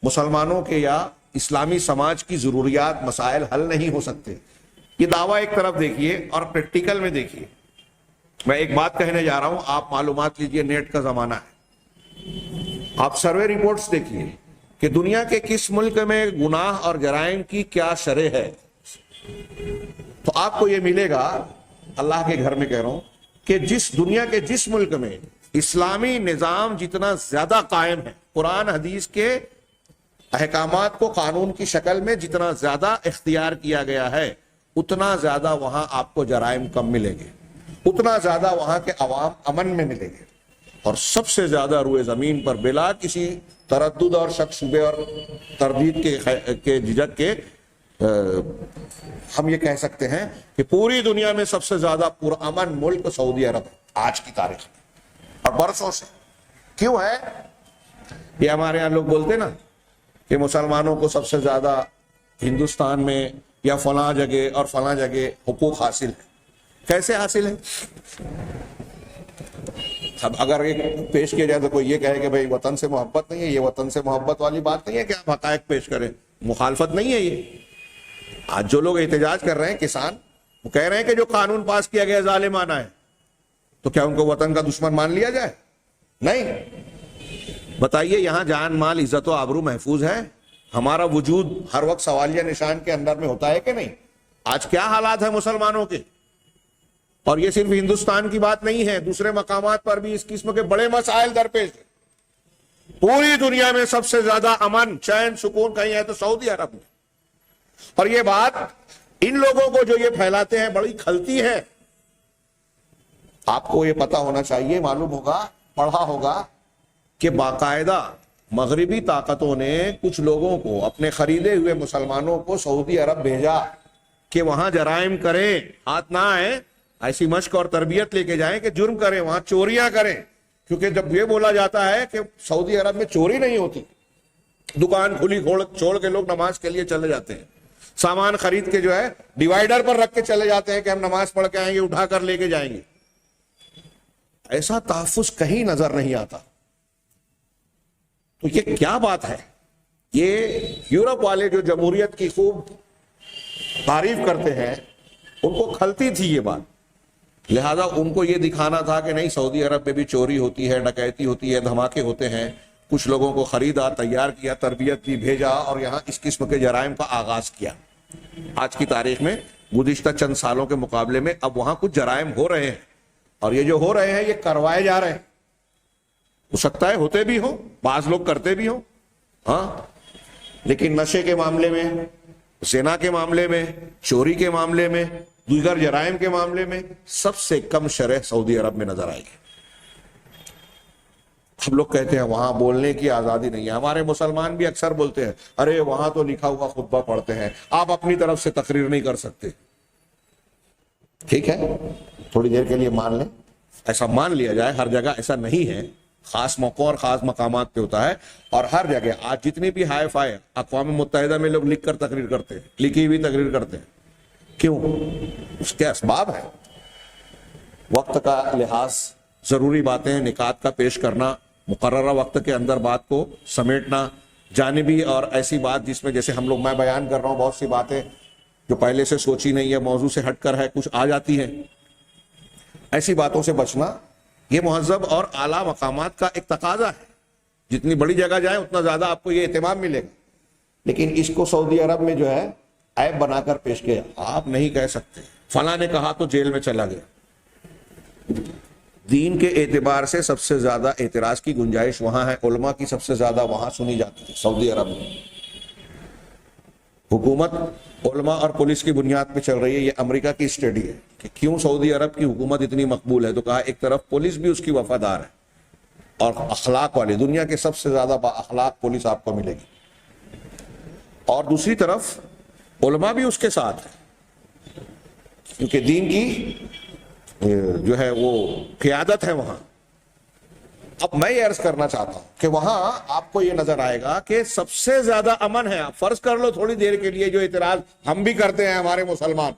مسلمانوں کے یا اسلامی سماج کی ضروریات، مسائل حل نہیں ہو سکتے، یہ دعویٰ ایک طرف دیکھیے اور پریکٹیکل میں دیکھیے. میں ایک بات کہنے جا رہا ہوں، آپ معلومات لیجئے، نیٹ کا زمانہ ہے. آپ سروے رپورٹس دیکھیے کہ دنیا کے کس ملک میں گناہ اور جرائم کی کیا شرح ہے، تو آپ کو یہ ملے گا اللہ کے گھر میں کہہ رہا ہوں کہ جس دنیا کے جس ملک میں اسلامی نظام جتنا زیادہ قائم ہے، قرآن حدیث کے احکامات کو قانون کی شکل میں جتنا زیادہ اختیار کیا گیا ہے، اتنا زیادہ وہاں آپ کو جرائم کم ملیں گے، اتنا زیادہ وہاں کے عوام امن میں ملیں گے، اور سب سے زیادہ روئے زمین پر بلا کسی تردد اور شک شبے اور تردید کے جھجک کے ہم یہ کہہ سکتے ہیں کہ پوری دنیا میں سب سے زیادہ پرامن ملک سعودی عرب ہے آج کی تاریخ میں، اور برسوں سے۔ کیوں ہے؟ یہ ہمارے یہاں لوگ بولتے نا کہ مسلمانوں کو سب سے زیادہ ہندوستان میں یا فلاں جگہ اور فلاں جگہ حقوق حاصل ہے۔ کیسے حاصل ہے؟ اب اگر ایک پیش کیا جائے تو کوئی یہ کہے کہ بھئی وطن سے محبت نہیں ہے، یہ وطن سے محبت والی بات نہیں ہے کہ آپ حقائق پیش کریں، مخالفت نہیں ہے یہ۔ آج جو لوگ احتجاج کر رہے ہیں کسان، وہ کہہ رہے ہیں کہ جو قانون پاس کیا گیا ظالمانہ ہے، تو کیا ان کو وطن کا دشمن مان لیا جائے؟ نہیں۔ بتائیے یہاں جان مال عزت و آبرو محفوظ ہے، ہمارا وجود ہر وقت سوالیہ نشان کے اندر میں ہوتا ہے کہ نہیں؟ آج کیا حالات ہیں مسلمانوں کے؟ اور یہ صرف ہندوستان کی بات نہیں ہے، دوسرے مقامات پر بھی اس قسم کے بڑے مسائل درپیش ہیں۔ پوری دنیا میں سب سے زیادہ امن چین سکون کہیں ہے تو سعودی عرب میں، اور یہ بات ان لوگوں کو جو یہ پھیلاتے ہیں بڑی کھلتی ہے۔ آپ کو یہ پتا ہونا چاہیے، معلوم ہوگا، پڑھا ہوگا کہ باقاعدہ مغربی طاقتوں نے کچھ لوگوں کو، اپنے خریدے ہوئے مسلمانوں کو سعودی عرب بھیجا کہ وہاں جرائم کریں، ہاتھ نہ آئے، ایسی مشق اور تربیت لے کے جائیں کہ جرم کریں، وہاں چوریاں کریں، کیونکہ جب یہ بولا جاتا ہے کہ سعودی عرب میں چوری نہیں ہوتی، دکان کھلی چھوڑ کے لوگ نماز کے لیے چلے جاتے ہیں، سامان خرید کے جو ہے ڈیوائیڈر پر رکھ کے چلے جاتے ہیں کہ ہم نماز پڑھ کے آئیں گے، اٹھا کر لے کے جائیں گے، ایسا تحفظ کہیں نظر نہیں آتا۔ تو یہ کیا بات ہے؟ یہ یورپ والے جو جمہوریت کی خوب تعریف کرتے ہیں، ان کو کھلتی تھی یہ بات، لہذا ان کو یہ دکھانا تھا کہ نہیں سعودی عرب میں بھی چوری ہوتی ہے، ڈکیتی ہوتی ہے، دھماکے ہوتے ہیں، کچھ لوگوں کو خریدا، تیار کیا، تربیت دی، بھیجا، اور یہاں اس قسم کے جرائم کا آغاز کیا۔ آج کی تاریخ میں گزشتہ چند سالوں کے مقابلے میں اب وہاں کچھ جرائم ہو رہے ہیں، اور یہ جو ہو رہے ہیں یہ کروائے جا رہے ہیں، ہو سکتا ہے ہوتے بھی ہوں، بعض لوگ کرتے بھی ہوں، ہاں، لیکن نشے کے معاملے میں، زنا کے معاملے میں، چوری کے معاملے میں، دیگر جرائم کے معاملے میں سب سے کم شرح سعودی عرب میں نظر آئے گی۔ ہم لوگ کہتے ہیں وہاں بولنے کی آزادی نہیں ہے، ہمارے مسلمان بھی اکثر بولتے ہیں ارے وہاں تو لکھا ہوا خطبہ پڑھتے ہیں، آپ اپنی طرف سے تقریر نہیں کر سکتے۔ ٹھیک ہے، تھوڑی دیر کے لیے مان لیں، ایسا مان لیا جائے، ہر جگہ ایسا نہیں ہے، خاص موقعوں اور خاص مقامات پہ ہوتا ہے، اور ہر جگہ آج جتنی بھی ہائی فائی اقوام متحدہ میں لوگ لکھ کر تقریر کرتے ہیں، لکھی ہوئی تقریر کرتے ہیں، کیوں؟ اس کے اسباب ہیں، وقت کا لحاظ، ضروری باتیں نکات کا پیش کرنا، مقررہ وقت کے اندر بات کو سمیٹنا، جانبی اور ایسی بات جس میں جیسے ہم لوگ، میں بیان کر رہا ہوں، بہت سی باتیں جو پہلے سے سوچی نہیں ہے، موضوع سے ہٹ کر ہے، کچھ آ جاتی ہیں، ایسی باتوں سے بچنا یہ مہذب اور اعلیٰ مقامات کا ایک تقاضا ہے۔ جتنی بڑی جگہ جائیں اتنا زیادہ آپ کو یہ اہتمام ملے گا، لیکن اس کو سعودی عرب میں جو ہے عیب بنا کر پیش کیا۔ آپ نہیں کہہ سکتے فلاں نے کہا تو جیل میں چلا گیا۔ دین کے اعتبار سے سب سے زیادہ اعتراض کی گنجائش وہاں ہے، علماء کی سب سے زیادہ وہاں سنی جاتی ہے سعودی عرب میں۔ حکومت علماء اور پولیس کی بنیاد پہ چل رہی ہے۔ یہ امریکہ کی اسٹڈی ہے کہ کیوں سعودی عرب کی حکومت اتنی مقبول ہے، تو کہا ایک طرف پولیس بھی اس کی وفادار ہے، اور اخلاق والی، دنیا کے سب سے زیادہ با اخلاق پولیس آپ کو ملے گی، اور دوسری طرف علماء بھی اس کے ساتھ ہیں، کیونکہ دین کی جو ہے وہ قیادت ہے وہاں۔ اب میں یہ عرض کرنا چاہتا ہوں کہ وہاں آپ کو یہ نظر آئے گا کہ سب سے زیادہ امن ہے۔ آپ فرض کر لو تھوڑی دیر کے لیے جو اعتراض ہم بھی کرتے ہیں ہمارے مسلمان،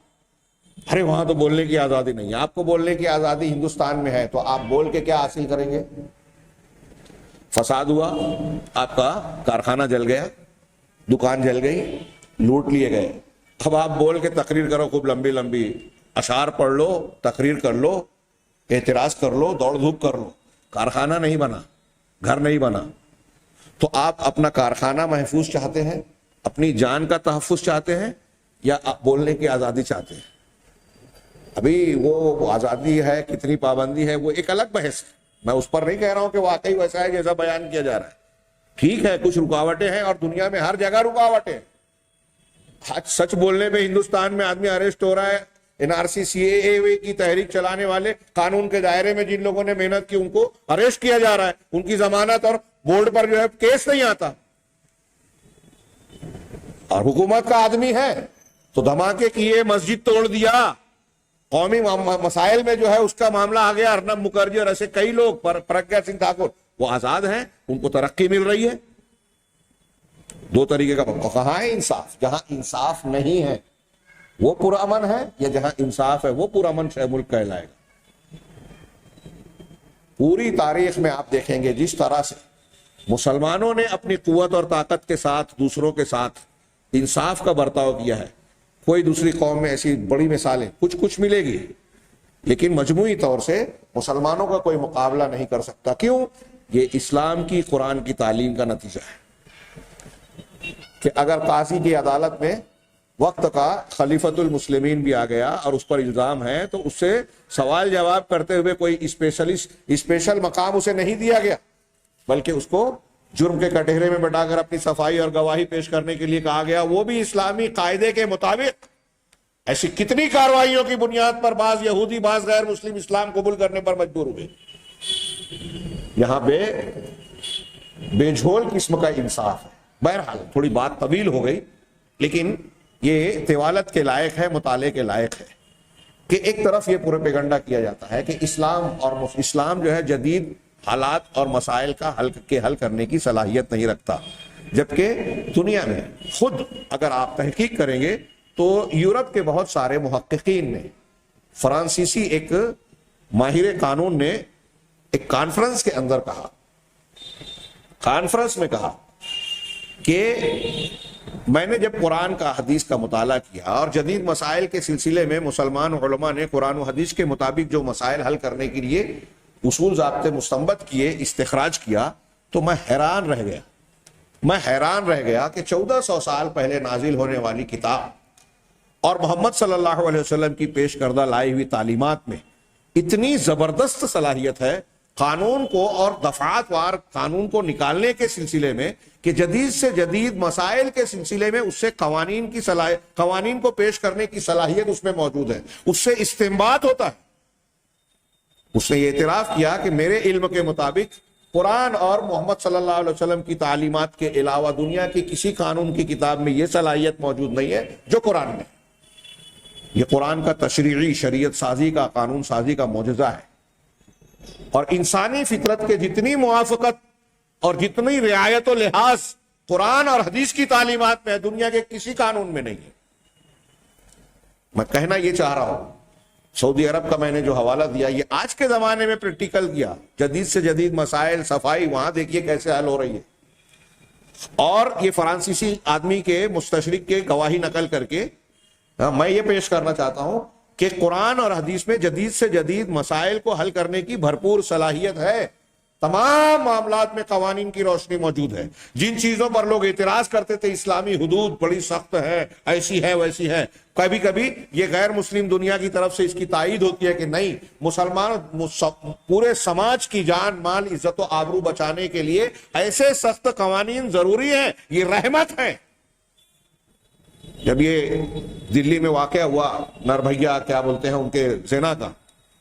ارے وہاں تو بولنے کی آزادی نہیں ہے، آپ کو بولنے کی آزادی ہندوستان میں ہے، تو آپ بول کے کیا حاصل کریں گے؟ فساد ہوا، آپ کا کارخانہ جل گیا، دکان جل گئی، لوٹ لیے گئے۔ اب آپ بول کے تقریر کرو، خوب لمبی لمبی اشعار پڑھ لو، تقریر کر لو، اعتراض کر لو، دوڑ دھوپ کر لو، کارخانہ نہیں بنا، گھر نہیں بنا۔ تو آپ اپنا کارخانہ محفوظ چاہتے ہیں، اپنی جان کا تحفظ چاہتے ہیں، یا آپ بولنے کی آزادی چاہتے ہیں؟ ابھی وہ آزادی ہے کتنی پابندی ہے وہ ایک الگ بحث ہے، میں اس پر نہیں کہہ رہا ہوں کہ واقعی ویسا ہے جیسا بیان کیا جا رہا ہے. ٹھیک ہے کچھ رکاوٹیں ہیں اور دنیا میں ہر جگہ رکاوٹیں ہیں. سچ بولنے پہ ہندوستان میں آدمی اریسٹ ہو رہا ہے. NRC CAA کی تحریک چلانے والے قانون کے دائرے میں جن لوگوں نے محنت کی ان کو اریسٹ کیا جا رہا ہے، ان کی ضمانت اور بورڈ پر جو ہے کیس نہیں آتا. اور حکومت کا آدمی ہے تو دھماکے کیے، مسجد توڑ دیا، قومی مسائل میں جو ہے اس کا معاملہ آ گیا. ارنب مکھرجی اور ایسے کئی لوگ، پرگیہ سنگھ ٹھاکر، وہ آزاد ہیں، ان کو ترقی مل رہی ہے. دو طریقے کا کہاں ہے انصاف؟ جہاں انصاف نہیں ہے وہ پرامن ہے، یا جہاں انصاف ہے وہ پرامن شہ ملک کہلائے گا. پوری تاریخ میں آپ دیکھیں گے جس طرح سے مسلمانوں نے اپنی قوت اور طاقت کے ساتھ دوسروں کے ساتھ انصاف کا برتاؤ کیا ہے، کوئی دوسری قوم میں ایسی بڑی مثالیں کچھ ملے گی، لیکن مجموعی طور سے مسلمانوں کا کوئی مقابلہ نہیں کر سکتا. کیوں؟ یہ اسلام کی قرآن کی تعلیم کا نتیجہ ہے کہ اگر قاضی کی عدالت میں وقت کا خلیفۃ المسلمین بھی آ گیا اور اس پر الزام ہے تو اس سے سوال جواب کرتے ہوئے کوئی اسپیشل مقام اسے نہیں دیا گیا، بلکہ اس کو جرم کے کٹہرے میں بٹھا کر اپنی صفائی اور گواہی پیش کرنے کے لیے کہا گیا، وہ بھی اسلامی قاعدے کے مطابق. ایسی کتنی کارروائیوں کی بنیاد پر بعض یہودی بعض غیر مسلم اسلام قبول کرنے پر مجبور ہوئے. یہاں پہ بے جھول قسم کا انصاف ہے. بہرحال تھوڑی بات طویل ہو گئی، لیکن یہ طوالت کے لائق ہے، مطالعے کے لائق ہے کہ ایک طرف یہ پروپیگنڈا کیا جاتا ہے کہ اسلام جو ہے جدید حالات اور مسائل کا حل کرنے کی صلاحیت نہیں رکھتا، جبکہ دنیا میں خود اگر آپ تحقیق کریں گے تو یورپ کے بہت سارے محققین نے، فرانسیسی ایک ماہر قانون نے ایک کانفرنس کے اندر کانفرنس میں کہا کہ میں نے جب قرآن کا حدیث کا مطالعہ کیا اور جدید مسائل کے سلسلے میں مسلمان علماء نے قرآن و حدیث کے مطابق جو مسائل حل کرنے کے لیے اصول ضابطے مستنبط کیے، استخراج کیا، تو میں حیران رہ گیا کہ 1400 سال پہلے نازل ہونے والی کتاب اور محمد صلی اللہ علیہ وسلم کی پیش کردہ لائی ہوئی تعلیمات میں اتنی زبردست صلاحیت ہے قانون کو اور دفعات وار قانون کو نکالنے کے سلسلے میں کہ جدید سے جدید مسائل کے سلسلے میں اس سے قوانین کو پیش کرنے کی صلاحیت اس میں موجود ہے، اس سے استنباط ہوتا ہے. اس نے یہ اعتراف کیا کہ میرے علم کے مطابق قرآن اور محمد صلی اللہ علیہ وسلم کی تعلیمات کے علاوہ دنیا کی کسی قانون کی کتاب میں یہ صلاحیت موجود نہیں ہے جو قرآن میں. یہ قرآن کا تشریعی شریعت سازی کا، قانون سازی کا معجزہ ہے، اور انسانی فطرت کے جتنی موافقت اور جتنی رعایت و لحاظ قرآن اور حدیث کی تعلیمات میں ہے دنیا کے کسی قانون میں نہیں ہے. میں کہنا یہ چاہ رہا ہوں، سعودی عرب کا میں نے جو حوالہ دیا یہ آج کے زمانے میں پریکٹیکل کیا، جدید سے جدید مسائل، صفائی وہاں دیکھیے کیسے حل ہو رہی ہے. اور یہ فرانسیسی آدمی کے مستشرق کے گواہی نقل کر کے میں یہ پیش کرنا چاہتا ہوں کہ قرآن اور حدیث میں جدید سے جدید مسائل کو حل کرنے کی بھرپور صلاحیت ہے. تمام معاملات میں قوانین کی روشنی موجود ہے. جن چیزوں پر لوگ اعتراض کرتے تھے اسلامی حدود بڑی سخت ہے، ایسی ہے ویسی ہے، کبھی کبھی یہ غیر مسلم دنیا کی طرف سے اس کی تائید ہوتی ہے کہ نہیں، مسلمان پورے سماج کی جان مال عزت و آبرو بچانے کے لیے ایسے سخت قوانین ضروری ہیں، یہ رحمت ہے. جب یہ دلی میں واقعہ ہوا نربھیا کیا بولتے ہیں ان کے زنا کا،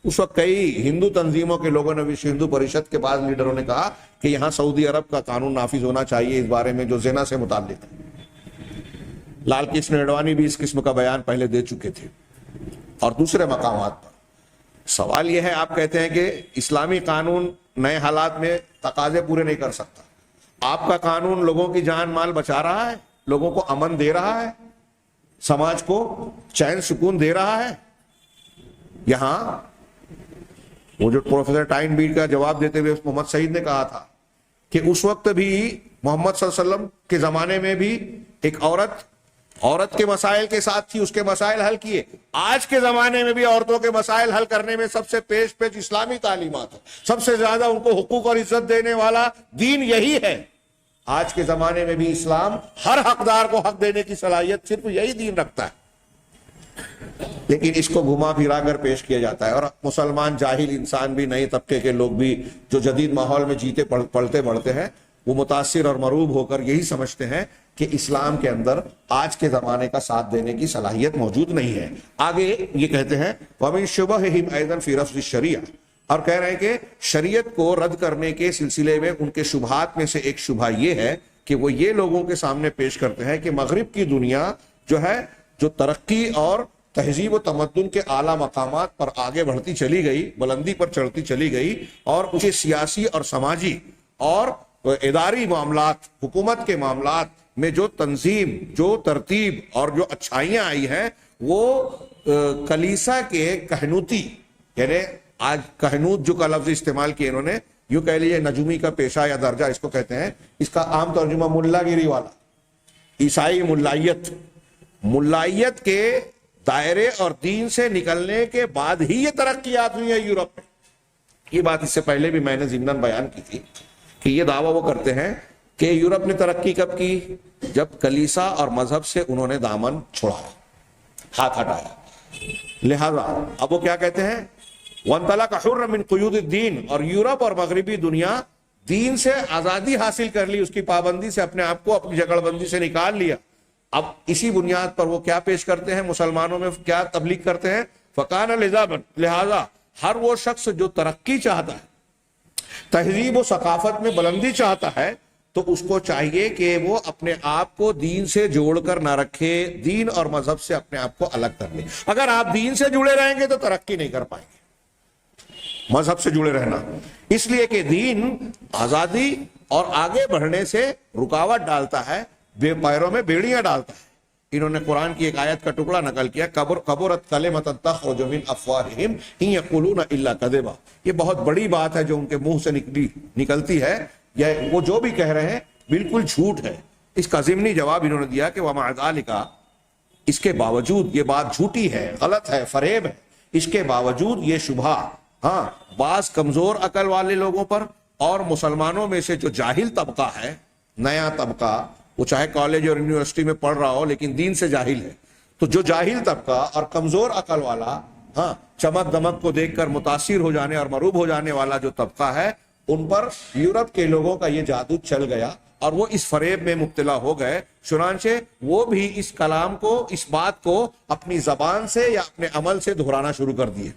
اس وقت کئی ہندو تنظیموں کے لوگوں نے، وشو ہندو پریشد کے بعض لیڈروں نے کہا کہ یہاں سعودی عرب کا قانون نافذ ہونا چاہیے اس بارے میں جو زنا سے متعلق ہے. لال کرشن اڈوانی بھی اس قسم کا بیان پہلے دے چکے تھے اور دوسرے مقامات پر. سوال یہ ہے، آپ کہتے ہیں کہ اسلامی قانون نئے حالات میں تقاضے پورے نہیں کر سکتا. آپ کا قانون لوگوں کی جان مال بچا رہا ہے، لوگوں کو امن دے رہا ہے، سماج کو چین سکون دے رہا ہے. یہاں وہ جو پروفیسر ٹائن بیٹ کا جواب دیتے ہوئے محمد سعید نے کہا تھا کہ اس وقت بھی محمد صلی اللہ علیہ وسلم کے زمانے میں بھی ایک عورت کے مسائل کے ساتھ تھی، اس کے مسائل حل کیے. آج کے زمانے میں بھی عورتوں کے مسائل حل کرنے میں سب سے پیش اسلامی تعلیمات ہے. سب سے زیادہ ان کو حقوق اور عزت دینے والا دین یہی ہے. آج کے زمانے میں بھی اسلام ہر حقدار کو حق دینے کی صلاحیت صرف یہی دین رکھتا ہے. لیکن اس کو گھما پھرا کر پیش کیا جاتا ہے، اور مسلمان جاہل انسان بھی، نئے طبقے کے لوگ بھی جو جدید ماحول میں جیتے پلتے بڑھتے ہیں، وہ متاثر اور مرعوب ہو کر یہی سمجھتے ہیں کہ اسلام کے اندر آج کے زمانے کا ساتھ دینے کی صلاحیت موجود نہیں ہے۔ آگے یہ کہتے ہیں وَمِن شُبَهِهِمْ أَيْضًا فِي رَفْضِ الشَّرِيعَةِ، اور کہہ رہے ہیں کہ شریعت کو رد کرنے کے سلسلے میں ان کے شبہات میں سے ایک شبہ یہ ہے کہ وہ یہ لوگوں کے سامنے پیش کرتے ہیں کہ مغرب کی دنیا جو ہے، جو ترقی اور تہذیب و تمدن کے اعلیٰ مقامات پر آگے بڑھتی چلی گئی، بلندی پر چڑھتی چلی گئی، اور اس کے سیاسی اور سماجی اور اداری معاملات، حکومت کے معاملات میں جو تنظیم، جو ترتیب اور جو اچھائیاں آئی ہیں، وہ کلیسا کے کہنوتی، یعنی آج کہنوت جو کا لفظ استعمال کیا انہوں نے، یوں کہہ لیجیے نجومی کا پیشہ یا درجہ اس کو کہتے ہیں، اس کا عام ترجمہ ملا گیری والا، عیسائی ملائیت، ملائیت کے دائرے اور دین سے نکلنے کے بعد ہی یہ ترقیات ہوئی ہیں یورپ میں۔ یہ بات اس سے پہلے بھی میں نے ضمناً بیان کی تھی کہ یہ دعویٰ وہ کرتے ہیں کہ یورپ نے ترقی کب کی؟ جب کلیسا اور مذہب سے انہوں نے دامن چھوڑا، ہاتھ ہٹایا۔ لہذا اب وہ کیا کہتے ہیں؟ وَانْطَلَقَ حُرًّا مِنْ قُيُودِ الدِّينِ، اور یورپ اور مغربی دنیا دین سے آزادی حاصل کر لی، اس کی پابندی سے اپنے آپ کو، اپنی جکڑ بندی سے نکال لیا۔ اب اسی بنیاد پر وہ کیا پیش کرتے ہیں، مسلمانوں میں کیا تبلیغ کرتے ہیں؟ فَقَانَ لِذَابًا، ہر وہ شخص جو ترقی چاہتا ہے، تہذیب و ثقافت میں بلندی چاہتا ہے، تو اس کو چاہیے کہ وہ اپنے آپ کو دین سے جوڑ کر نہ رکھے، دین اور مذہب سے اپنے آپ کو الگ کر لے۔ اگر آپ دین سے جڑے رہیں گے تو ترقی نہیں کر پائیں گے، مذہب سے جڑے رہنا، اس لیے کہ دین آزادی اور آگے بڑھنے سے رکاوٹ ڈالتا ہے، بے پیروں میں بیڑیاں ڈالتا ہے۔ انہوں نے قرآن کی ایک آیت کا ٹکڑا نقل کیا، کبرت کلمۃ تخرج من افواہہم ان یقولون الا کذبا، یہ بہت بڑی بات ہے جو ان کے منہ سے نکلتی ہے، یا وہ جو بھی کہہ رہے ہیں بالکل جھوٹ ہے۔ اس کا ضمنی جواب انہوں نے دیا کہ ومع ذلک، اس کے باوجود یہ بات جھوٹی ہے، غلط ہے، فریب ہے، اس کے باوجود یہ شبہ ہاں بعض کمزور عقل والے لوگوں پر اور مسلمانوں میں سے جو جاہل طبقہ ہے، نیا طبقہ، وہ چاہے کالج اور یونیورسٹی میں پڑھ رہا ہو لیکن دین سے جاہل ہے، تو جو جاہل طبقہ اور کمزور عقل والا، ہاں چمک دمک کو دیکھ کر متاثر ہو جانے اور مرعوب ہو جانے والا جو طبقہ ہے، ان پر یورپ کے لوگوں کا یہ جادو چل گیا اور وہ اس فریب میں مبتلا ہو گئے، چنانچہ وہ بھی اس کلام کو، اس بات کو اپنی زبان سے یا اپنے عمل سے دہرانا شروع کر دیے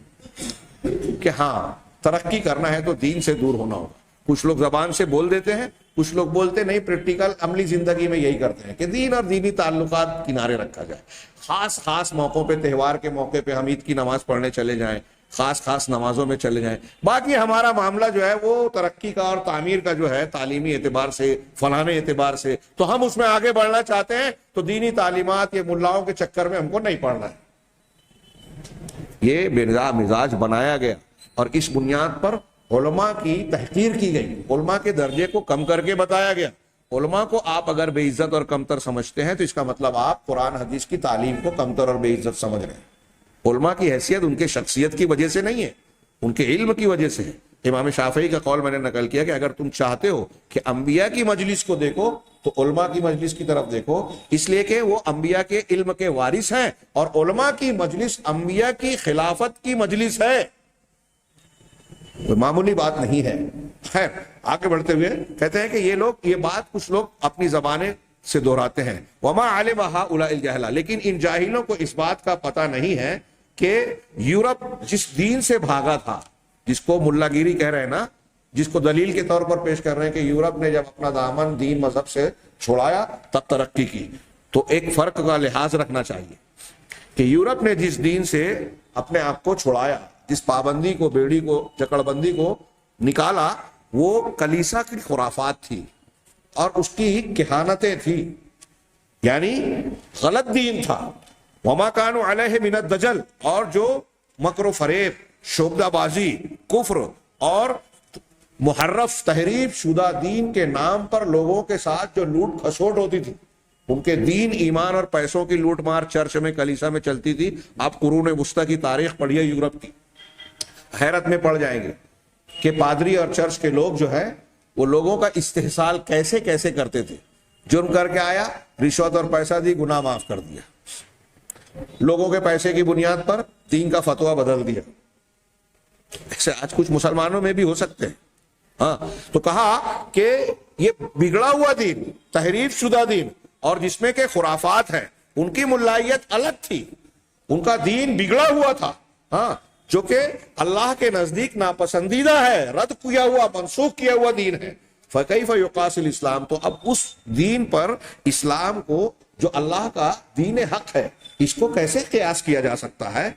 کہ ہاں ترقی کرنا ہے تو دین سے دور ہونا ہوگا۔ کچھ لوگ زبان سے بول دیتے ہیں، کچھ لوگ بولتے نہیں، پریکٹیکل عملی زندگی میں یہی کرتے ہیں کہ دین اور دینی تعلقات کنارے رکھا جائے، خاص موقعوں پہ، تہوار کے موقع پہ ہم عید کی نماز پڑھنے چلے جائیں، خاص نمازوں میں چلے جائیں، باقی ہمارا معاملہ جو ہے وہ ترقی کا اور تعمیر کا جو ہے، تعلیمی اعتبار سے، فلانے اعتبار سے، تو ہم اس میں آگے بڑھنا چاہتے ہیں، تو دینی تعلیمات یہ ملاؤں کے چکر میں ہم کو نہیں پڑھنا ہے۔ یہ بے مزاج بنایا گیا اور اس بنیاد پر علماء کی تحقیر کی گئی، علماء کے درجے کو کم کر کے بتایا گیا۔ علماء کو آپ اگر بے عزت اور کمتر سمجھتے ہیں تو اس کا مطلب آپ قرآن حدیث کی تعلیم کو کمتر اور بے عزت سمجھ رہے ہیں۔ علماء کی حیثیت ان کے شخصیت کی وجہ سے نہیں ہے، ان کے علم کی وجہ سے ہے۔ امام شافعی کا قول میں نے نقل کیا کہ اگر تم چاہتے ہو کہ انبیاء کی مجلس کو دیکھو تو علماء کی مجلس کی طرف دیکھو، اس لیے کہ وہ انبیاء کے علم کے وارث ہیں، اور علماء کی مجلس انبیاء کی خلافت کی مجلس ہے، کوئی معمولی بات نہیں ہے۔ خیر آگے بڑھتے ہوئے کہتے ہیں کہ یہ لوگ، یہ بات کچھ لوگ اپنی زبانیں سے دہراتے ہیں، وما علم هؤلاء الجهلة، لیکن ان جاہلوں کو اس بات کا پتہ نہیں ہے کہ یورپ جس دین سے بھاگا تھا، جس کو ملا گیری کہہ رہے ہیں نا، جس کو دلیل کے طور پر پیش کر رہے ہیں کہ یورپ نے جب اپنا دامن دین مذہب سے چھوڑایا تب ترقی کی، تو ایک فرق کا لحاظ رکھنا چاہیے کہ یورپ نے جس دین سے اپنے آپ کو چھوڑایا، جس پابندی کو، بیڑی کو، جکڑ بندی کو نکالا، وہ کلیسا کی خرافات تھی اور اس کی کہانتیں تھی، یعنی غلط دین تھا۔ وما كانوا علیہ من الدجل، اور جو مکر و فریب، شعبدہ بازی، کفر اور محرف تحریف شدہ دین کے نام پر لوگوں کے ساتھ جو لوٹ کھسوٹ ہوتی تھی، ان کے دین، ایمان اور پیسوں کی لوٹ مار چرچ میں، کلیسا میں چلتی تھی۔ آپ قرون وسطی کی تاریخ پڑھیے یورپ کی، حیرت میں پڑ جائیں گے کہ پادری اور چرچ کے لوگ جو ہے وہ لوگوں کا استحصال کیسے کیسے کرتے تھے۔ جرم کر کے آیا، رشوت اور پیسہ دی، گناہ معاف کر دیا، لوگوں کے پیسے کی بنیاد پر دین کا فتویٰ بدل دیا. ایسے آج کچھ مسلمانوں میں بھی ہو سکتے ہیں. ہاں تو کہا کہ یہ بگڑا ہوا دین، تحریف شدہ دین، اور جس میں کہ خرافات ہیں، ان کی ملائیت الگ تھی، ان کا دین بگڑا ہوا تھا، ہاں جو کہ اللہ کے نزدیک ناپسندیدہ ہے، رد کیا ہوا، منسوخ کیا ہوا دین ہے. فَكَيْفَ يُقَاسِ الْإِسْلَامُ، تو اب اس دین پر اسلام کو جو اللہ کا دین حق ہے اس کو کیسے قیاس کیا جا سکتا ہے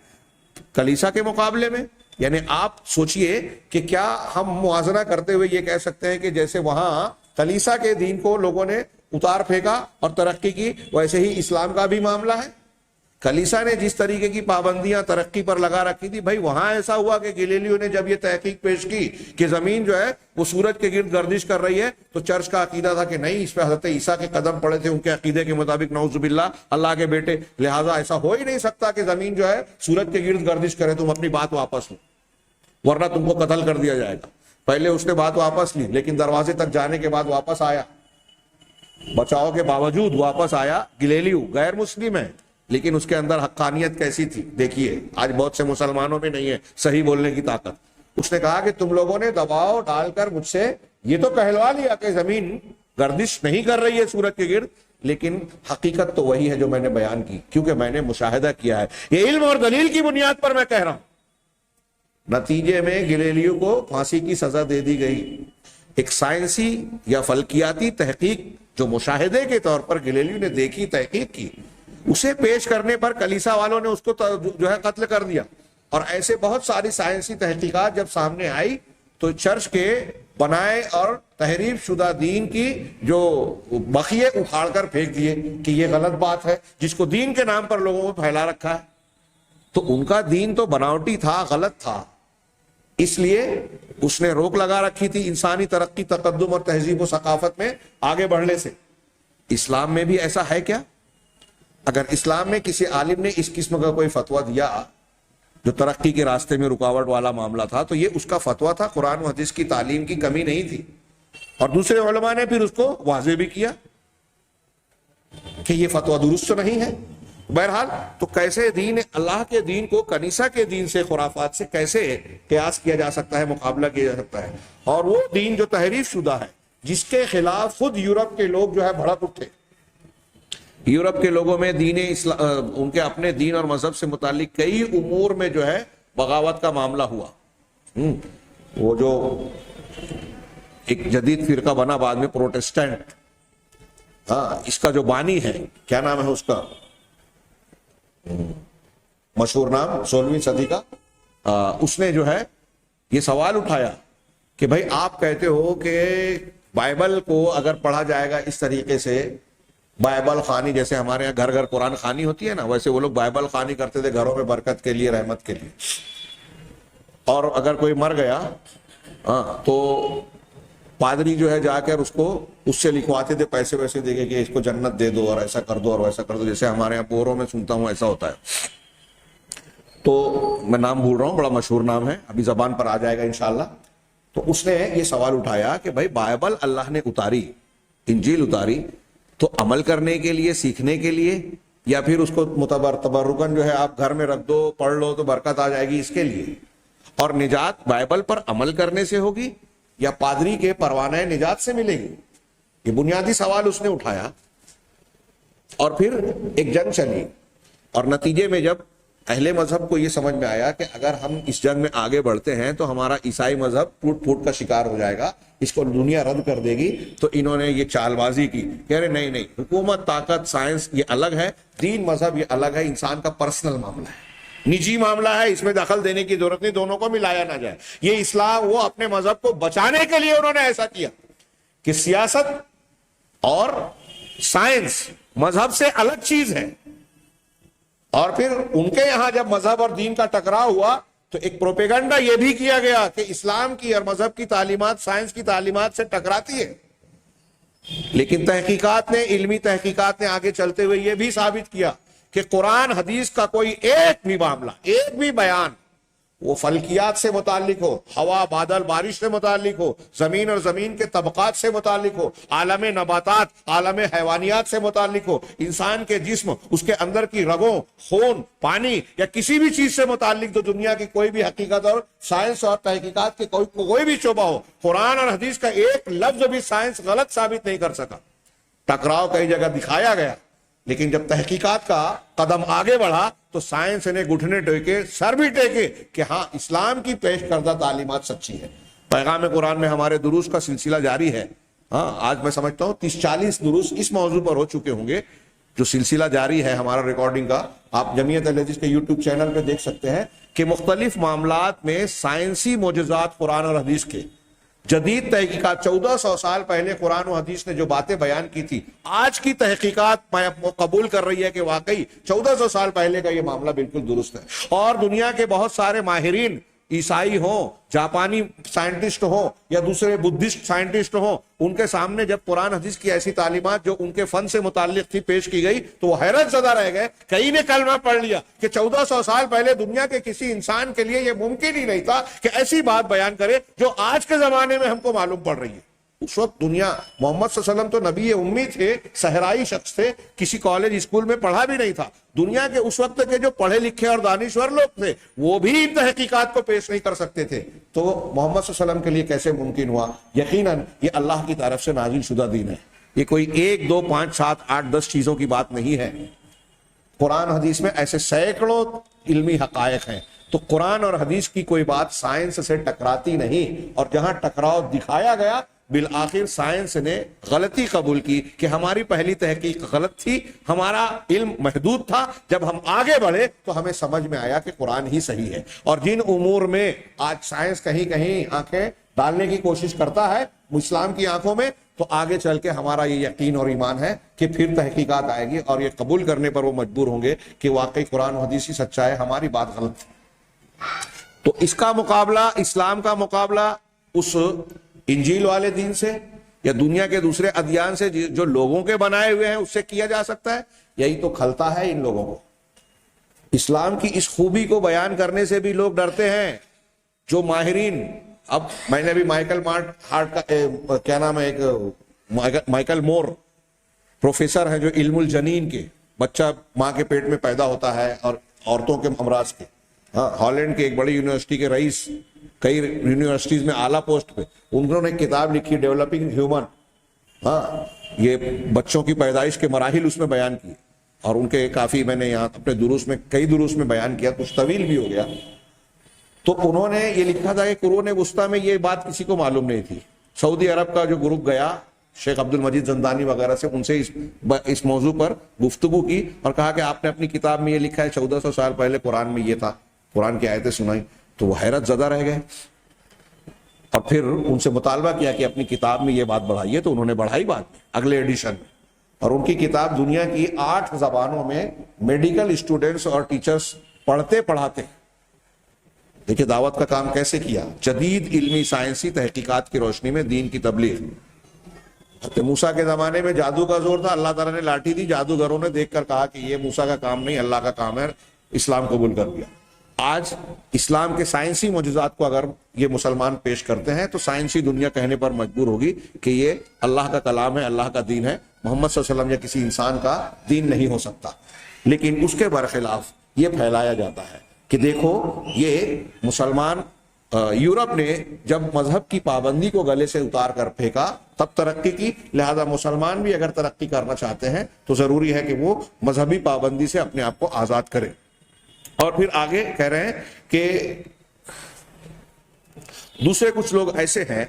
کلیسا کے مقابلے میں؟ یعنی آپ سوچئے کہ کیا ہم موازنہ کرتے ہوئے یہ کہہ سکتے ہیں کہ جیسے وہاں کلیسا کے دین کو لوگوں نے اتار پھینکا اور ترقی کی، ویسے ہی اسلام کا بھی معاملہ ہے؟ کلیسا نے جس طریقے کی پابندیاں ترقی پر لگا رکھی تھی، بھائی وہاں ایسا ہوا کہ گلیلیو نے جب یہ تحقیق پیش کی کہ زمین جو ہے وہ سورج کے گرد گردش کر رہی ہے، تو چرچ کا عقیدہ تھا کہ نہیں، اس پہ حضرت عیسیٰ کے قدم پڑے تھے، ان کے عقیدے کے مطابق نعوذ باللہ اللہ کے بیٹے، لہٰذا ایسا ہو ہی نہیں سکتا کہ زمین جو ہے سورج کے گرد گردش کرے، تم اپنی بات واپس لو ورنہ تم کو قتل کر دیا جائے گا. پہلے اس نے بات واپس لی، لیکن دروازے تک جانے کے بعد واپس آیا، بچاؤ کے باوجود واپس آیا. گلیلیو غیر مسلم ہے لیکن اس کے اندر حقانیت کیسی تھی دیکھیے. آج بہت سے مسلمانوں میں نہیں ہے صحیح بولنے کی طاقت. اس نے کہا کہ تم لوگوں نے دباؤ ڈال کر مجھ سے یہ تو کہلوا لیا کہ زمین گردش نہیں کر رہی ہے سورج کے گرد، لیکن حقیقت تو وہی ہے جو میں نے بیان کی، کیونکہ میں نے مشاہدہ کیا ہے. یہ علم اور دلیل کی بنیاد پر میں کہہ رہا ہوں. نتیجے میں گلیلیو کو پھانسی کی سزا دے دی گئی. ایک سائنسی یا فلکیاتی تحقیق جو مشاہدے کے طور پر گلیلیو نے دیکھی، تحقیق کی، اسے پیش کرنے پر کلیسا والوں نے اس کو جو ہے قتل کر دیا. اور ایسے بہت ساری سائنسی تحقیقات جب سامنے آئی تو چرچ کے بنائے اور تحریف شدہ دین کی جو بخیے اکھاڑ کر پھینک دیے کہ یہ غلط بات ہے جس کو دین کے نام پر لوگوں کو پھیلا رکھا ہے. تو ان کا دین تو بناوٹی تھا، غلط تھا، اس لیے اس نے روک لگا رکھی تھی انسانی ترقی، تقدم اور تہذیب و ثقافت میں آگے بڑھنے سے. اسلام میں بھی ایسا ہے کیا؟ اگر اسلام میں کسی عالم نے اس قسم کا کوئی فتویٰ دیا جو ترقی کے راستے میں رکاوٹ والا معاملہ تھا تو یہ اس کا فتویٰ تھا، قرآن و حدیث کی تعلیم کی کمی نہیں تھی. اور دوسرے علماء نے پھر اس کو واضح بھی کیا کہ یہ فتویٰ درست نہیں ہے. بہرحال تو کیسے دین اللہ کے دین کو کنیسہ کے دین سے، خرافات سے کیسے قیاس کیا جا سکتا ہے، مقابلہ کیا جا سکتا ہے؟ اور وہ دین جو تحریف شدہ ہے، جس کے خلاف خود یورپ کے لوگ جو ہے بھڑک اٹھے. یورپ کے لوگوں میں دین اسلام، ان کے اپنے دین اور مذہب سے متعلق کئی امور میں جو ہے بغاوت کا معاملہ ہوا. وہ جو ایک جدید فرقہ بنا بعد میں پروٹسٹنٹ، اس کا جو بانی ہے، کیا نام ہے اس کا، مشہور نام، 16ویں صدی کا، اس نے جو ہے یہ سوال اٹھایا کہ بھائی آپ کہتے ہو کہ بائبل کو اگر پڑھا جائے گا اس طریقے سے، بائبل خوانی، جیسے ہمارے یہاں گھر گھر قرآن خوانی ہوتی ہے نا، ویسے وہ لوگ بائبل خوانی کرتے تھے گھروں میں برکت کے لیے، رحمت کے لیے. اور اگر کوئی مر گیا تو پادری جو ہے جا کر اس سے لکھواتے تھے، پیسے ویسے دے کے کہ اس کو جنت دے دو اور ایسا کر دو اور ویسا کر دو، جیسے ہمارے یہاں بوروں میں سنتا ہوں ایسا ہوتا ہے. تو میں نام بھول رہا ہوں، بڑا مشہور نام ہے، ابھی زبان پر آ جائے گا انشاءاللہ. تو اس نے یہ سوال اٹھایا کہ بھائی بائبل اللہ نے اتاری، انجیل اتاری تو عمل کرنے کے لیے، سیکھنے کے لیے، یا پھر اس کو تبرکن جو ہے آپ گھر میں رکھ دو، پڑھ لو تو برکت آ جائے گی اس کے لیے؟ اور نجات بائبل پر عمل کرنے سے ہوگی یا پادری کے پروانہ نجات سے ملے گی؟ یہ بنیادی سوال اس نے اٹھایا. اور پھر ایک جنگ چلی، اور نتیجے میں جب اہل مذہب کو یہ سمجھ میں آیا کہ اگر ہم اس جنگ میں آگے بڑھتے ہیں تو ہمارا عیسائی مذہب ٹوٹ پھوٹ کا شکار ہو جائے گا، اس کو دنیا رد کر دے گی، تو انہوں نے یہ چال بازی کی، کہہ رہے نہیں نہیں، حکومت، طاقت، سائنس یہ الگ ہے، دین مذہب یہ الگ ہے، انسان کا پرسنل معاملہ ہے، نجی معاملہ ہے، اس میں دخل دینے کی ضرورت نہیں، دونوں کو ملایا نہ جائے. یہ اسلام، وہ اپنے مذہب کو بچانے کے لیے انہوں نے ایسا کیا کہ سیاست اور سائنس مذہب سے الگ چیز ہے. اور پھر ان کے یہاں جب مذہب اور دین کا ٹکراؤ ہوا تو ایک پروپیگنڈا یہ بھی کیا گیا کہ اسلام کی اور مذہب کی تعلیمات سائنس کی تعلیمات سے ٹکراتی ہے. لیکن تحقیقات نے، علمی تحقیقات نے آگے چلتے ہوئے یہ بھی ثابت کیا کہ قرآن حدیث کا کوئی ایک بھی معاملہ، ایک بھی بیان وہ فلکیات سے متعلق ہو، ہوا بادل بارش سے متعلق ہو، زمین اور زمین کے طبقات سے متعلق ہو، عالم نباتات عالم حیوانیات سے متعلق ہو، انسان کے جسم، اس کے اندر کی رگوں، خون، پانی یا کسی بھی چیز سے متعلق جو دنیا کی کوئی بھی حقیقت اور سائنس اور تحقیقات کے کوئی بھی شعبہ ہو، قرآن اور حدیث کا ایک لفظ بھی سائنس غلط ثابت نہیں کر سکا۔ ٹکراؤ کئی جگہ دکھایا گیا، لیکن جب تحقیقات کا قدم آگے بڑھا تو سائنس نے گھٹنے ٹیکے، سر بھی ٹیکے کہ ہاں اسلام کی پیش کردہ تعلیمات سچی ہے۔ پیغام قرآن میں ہمارے دروس کا سلسلہ جاری ہے۔ ہاں آج میں سمجھتا ہوں 30-40 دروس اس موضوع پر ہو چکے ہوں گے، جو سلسلہ جاری ہے ہمارا ریکارڈنگ کا۔ آپ جمعیت اہل حدیث کے یوٹیوب چینل پہ دیکھ سکتے ہیں کہ مختلف معاملات میں سائنسی معجزات قرآن اور حدیث کے، جدید تحقیقات 1400 سال پہلے قرآن و حدیث نے جو باتیں بیان کی تھی، آج کی تحقیقات قبول کر رہی ہے کہ واقعی 1400 سال پہلے کا یہ معاملہ بالکل درست ہے۔ اور دنیا کے بہت سارے ماہرین، عیسائی ہوں، جاپانی سائنٹسٹ ہوں یا دوسرے بدھسٹ سائنٹسٹ ہوں، ان کے سامنے جب قرآن حدیث کی ایسی تعلیمات جو ان کے فن سے متعلق تھی پیش کی گئی تو وہ حیرت زدہ رہ گئے۔ کئی نے کلمہ پڑھ لیا کہ 1400 سال پہلے دنیا کے کسی انسان کے لیے یہ ممکن ہی نہیں تھا کہ ایسی بات بیان کرے جو آج کے زمانے میں ہم کو معلوم پڑ رہی ہے۔ اس وقت دنیا، محمد صلی اللہ علیہ وسلم تو نبی امی تھے، صحرائی شخص تھے، کسی کالج اسکول میں پڑھا بھی نہیں تھا۔ دنیا کے اس وقت کے جو پڑھے لکھے اور دانشور لوگ تھے وہ بھی ان تحقیقات کو پیش نہیں کر سکتے تھے، تو محمد صلی اللہ علیہ وسلم کے لیے کیسے ممکن ہوا؟ یقیناً یہ اللہ کی طرف سے نازل شدہ دین ہے۔ یہ کوئی 1 2 5 7 8 10 چیزوں کی بات نہیں ہے۔ قرآن حدیث میں ایسے سینکڑوں علمی حقائق ہیں، تو قرآن اور حدیث کی کوئی بات سائنس سے ٹکراتی نہیں، اور جہاں ٹکراؤ دکھایا گیا بالآخر سائنس نے غلطی قبول کی کہ ہماری پہلی تحقیق غلط تھی، ہمارا علم محدود تھا۔ جب ہم آگے بڑھے تو ہمیں سمجھ میں آیا کہ قرآن ہی صحیح ہے۔ اور جن امور میں آج سائنس کہیں کہیں آنکھیں ڈالنے کی کوشش کرتا ہے اسلام کی آنکھوں میں، تو آگے چل کے ہمارا یہ یقین اور ایمان ہے کہ پھر تحقیقات آئے گی اور یہ قبول کرنے پر وہ مجبور ہوں گے کہ واقعی قرآن و حدیث ہی سچا ہے، ہماری بات غلط ہے۔ تو اس کا مقابلہ، اسلام کا مقابلہ اس انجیل والے دین سے یا دنیا کے دوسرے ادیان سے جو لوگوں کے بنائے ہوئے ہیں اس سے کیا جا سکتا ہے؟ یہی تو کھلتا ہے ان لوگوں کو۔ اسلام کی اس خوبی کو بیان کرنے سے بھی لوگ ڈرتے ہیں۔ جو ماہرین، اب میں نے بھی مائیکل ہارٹ کا کیا نام ہے، ایک مائیکل مور پروفیسر ہیں جو علم الجنین کے، بچہ ماں کے پیٹ میں پیدا ہوتا ہے اور عورتوں کے امراض کے، ہالینڈ کے ایک بڑی یونیورسٹی کے رئیس، کئی یونیورسٹیز میں اعلیٰ پوسٹ پہ، انہوں نے ایک کتاب لکھی ڈیولپنگ ہیومن۔ یہ بچوں کی پیدائش کے مراحل اس میں بیان کیے، اور ان کے کافی میں نے یہاں اپنے دروس میں کئی دروس میں بیان کیا، کچھ طویل بھی ہو گیا۔ تو انہوں نے یہ لکھا تھا کہ قرون وسطیٰ میں یہ بات کسی کو معلوم نہیں تھی۔ سعودی عرب کا جو گروپ گیا شیخ عبد المجید زندانی وغیرہ سے، ان سے اس موضوع پر گفتگو کی اور کہا کہ آپ نے اپنی کتاب میں یہ لکھا ہے 1400 سال پہلے قرآن میں یہ تھا، قرآن کی آیتیں سنائی، تو وہ حیرت زدہ رہ گئے اور پھر ان سے مطالبہ کیا کہ اپنی کتاب میں یہ بات بڑھائیے، تو انہوں نے بڑھائی بات اگلے ایڈیشن میں، اور ان کی کتاب دنیا کی 8 زبانوں میں میڈیکل اسٹوڈنٹس اور ٹیچرز پڑھتے پڑھاتے۔ دیکھیں دعوت کا کام کیسے کیا، جدید علمی سائنسی تحقیقات کی روشنی میں دین کی تبلیغ۔ موسیٰ کے زمانے میں جادو کا زور تھا، اللہ تعالیٰ نے لاٹھی دی، جادوگروں نے دیکھ کر کہا کہ یہ موسیٰ کا کام نہیں اللہ کا کام ہے، اسلام قبول کر دیا۔ آج اسلام کے سائنسی معجزات کو اگر یہ مسلمان پیش کرتے ہیں تو سائنسی دنیا کہنے پر مجبور ہوگی کہ یہ اللہ کا کلام ہے، اللہ کا دین ہے، محمد صلی اللہ علیہ وسلم یا کسی انسان کا دین نہیں ہو سکتا۔ لیکن اس کے برخلاف یہ پھیلایا جاتا ہے کہ دیکھو یہ مسلمان، یورپ نے جب مذہب کی پابندی کو گلے سے اتار کر پھینکا تب ترقی کی، لہذا مسلمان بھی اگر ترقی کرنا چاہتے ہیں تو ضروری ہے کہ وہ مذہبی پابندی سے اپنے آپ کو آزاد کرے۔ اور پھر آگے کہہ رہے ہیں کہ دوسرے کچھ لوگ ایسے ہیں،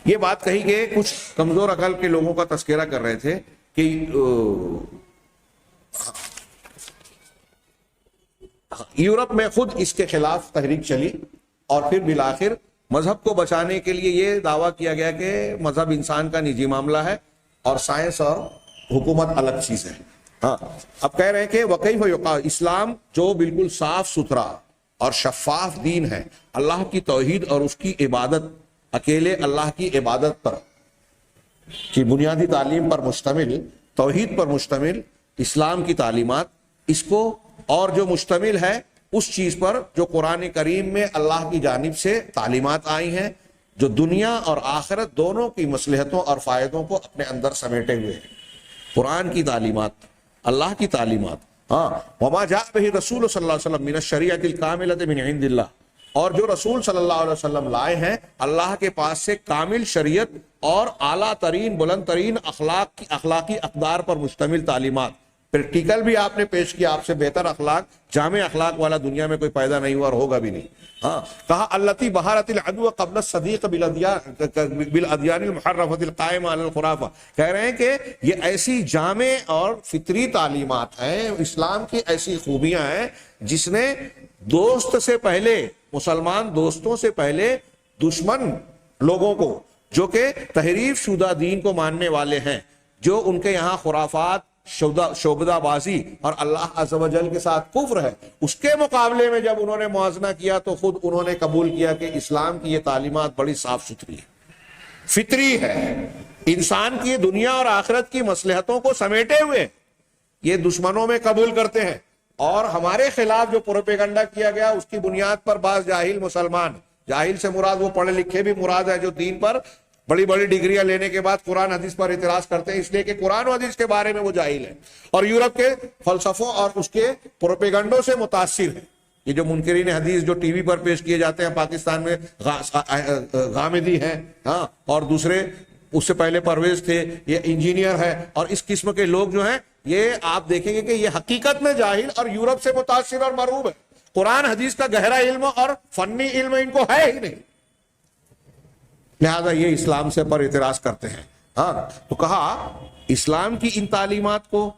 یہ بات کہی کہ کچھ کمزور عقل کے لوگوں کا تذکرہ کر رہے تھے کہ یورپ میں خود اس کے خلاف تحریک چلی اور پھر بالآخر مذہب کو بچانے کے لیے یہ دعویٰ کیا گیا کہ مذہب انسان کا نجی معاملہ ہے اور سائنس اور حکومت الگ چیز ہے۔ اب کہہ رہے ہیں کہ وکیف یقال، اسلام جو بالکل صاف ستھرا اور شفاف دین ہے، اللہ کی توحید اور اس کی عبادت، اکیلے اللہ کی عبادت پر کی بنیادی تعلیم پر مشتمل، توحید پر مشتمل اسلام کی تعلیمات اس کو اور جو مشتمل ہے اس چیز پر جو قرآن کریم میں اللہ کی جانب سے تعلیمات آئی ہیں جو دنیا اور آخرت دونوں کی مصلحتوں اور فائدوں کو اپنے اندر سمیٹے ہوئے ہیں. قرآن کی تعلیمات، اللہ کی تعلیمات. ہاں، وما جاء به رسول صلی اللہ علیہ وسلم من الشریعۃ الکاملۃ من عند اللہ، اور جو رسول صلی اللہ علیہ وسلم لائے ہیں اللہ کے پاس سے کامل شریعت اور اعلیٰ ترین بلند ترین اخلاقی اقدار پر مشتمل تعلیمات. پریکٹیکل بھی آپ نے پیش کیا، آپ سے بہتر اخلاق، جامع اخلاق والا دنیا میں کوئی پیدا نہیں ہوا اور ہوگا بھی نہیں. ہاں، کہا التی بہارت العدو قبل الصدیق بالادیان المحرفۃ القائمہ علی الخرافہ. کہہ رہے ہیں کہ یہ ایسی جامع اور فطری تعلیمات ہیں، اسلام کی ایسی خوبیاں ہیں جس نے دوست سے پہلے، مسلمان دوستوں سے پہلے دشمن لوگوں کو جو کہ تحریف شدہ دین کو ماننے والے ہیں، جو ان کے یہاں خرافات، شعبدہ بازی اور اللہ عز و جل کے ساتھ کفر ہے، اس کے مقابلے میں جب انہوں نے موازنہ کیا تو خود انہوں نے قبول کیا کہ اسلام کی یہ تعلیمات بڑی صاف ستھری ہے، فطری ہے، انسان کی دنیا اور آخرت کی مصلحتوں کو سمیٹے ہوئے. یہ دشمنوں میں قبول کرتے ہیں، اور ہمارے خلاف جو پروپیگنڈا کیا گیا اس کی بنیاد پر بعض جاہل مسلمان، جاہل سے مراد وہ پڑھے لکھے بھی مراد ہے جو دین پر بڑی بڑی ڈگریاں لینے کے بعد قرآن حدیث پر اعتراض کرتے ہیں، اس لیے کہ قرآن و حدیث کے بارے میں وہ جاہل ہیں اور یورپ کے فلسفوں اور اس کے پروپیگنڈوں سے متاثر ہیں. یہ جو منکرین حدیث جو ٹی وی پر پیش کیے جاتے ہیں، پاکستان میں غامدی ہیں، ہاں، اور دوسرے اس سے پہلے پرویز تھے، یہ انجینئر ہے، اور اس قسم کے لوگ جو ہیں یہ آپ دیکھیں گے کہ یہ حقیقت میں جاہل اور یورپ سے متاثر اور مرعوب ہے. قرآن حدیث کا گہرا علم اور فنی علم ان کو ہے ہی نہیں، لہذا یہ اسلام سے پر اعتراض کرتے ہیں. ہاں، تو کہا اسلام کی ان تعلیمات کو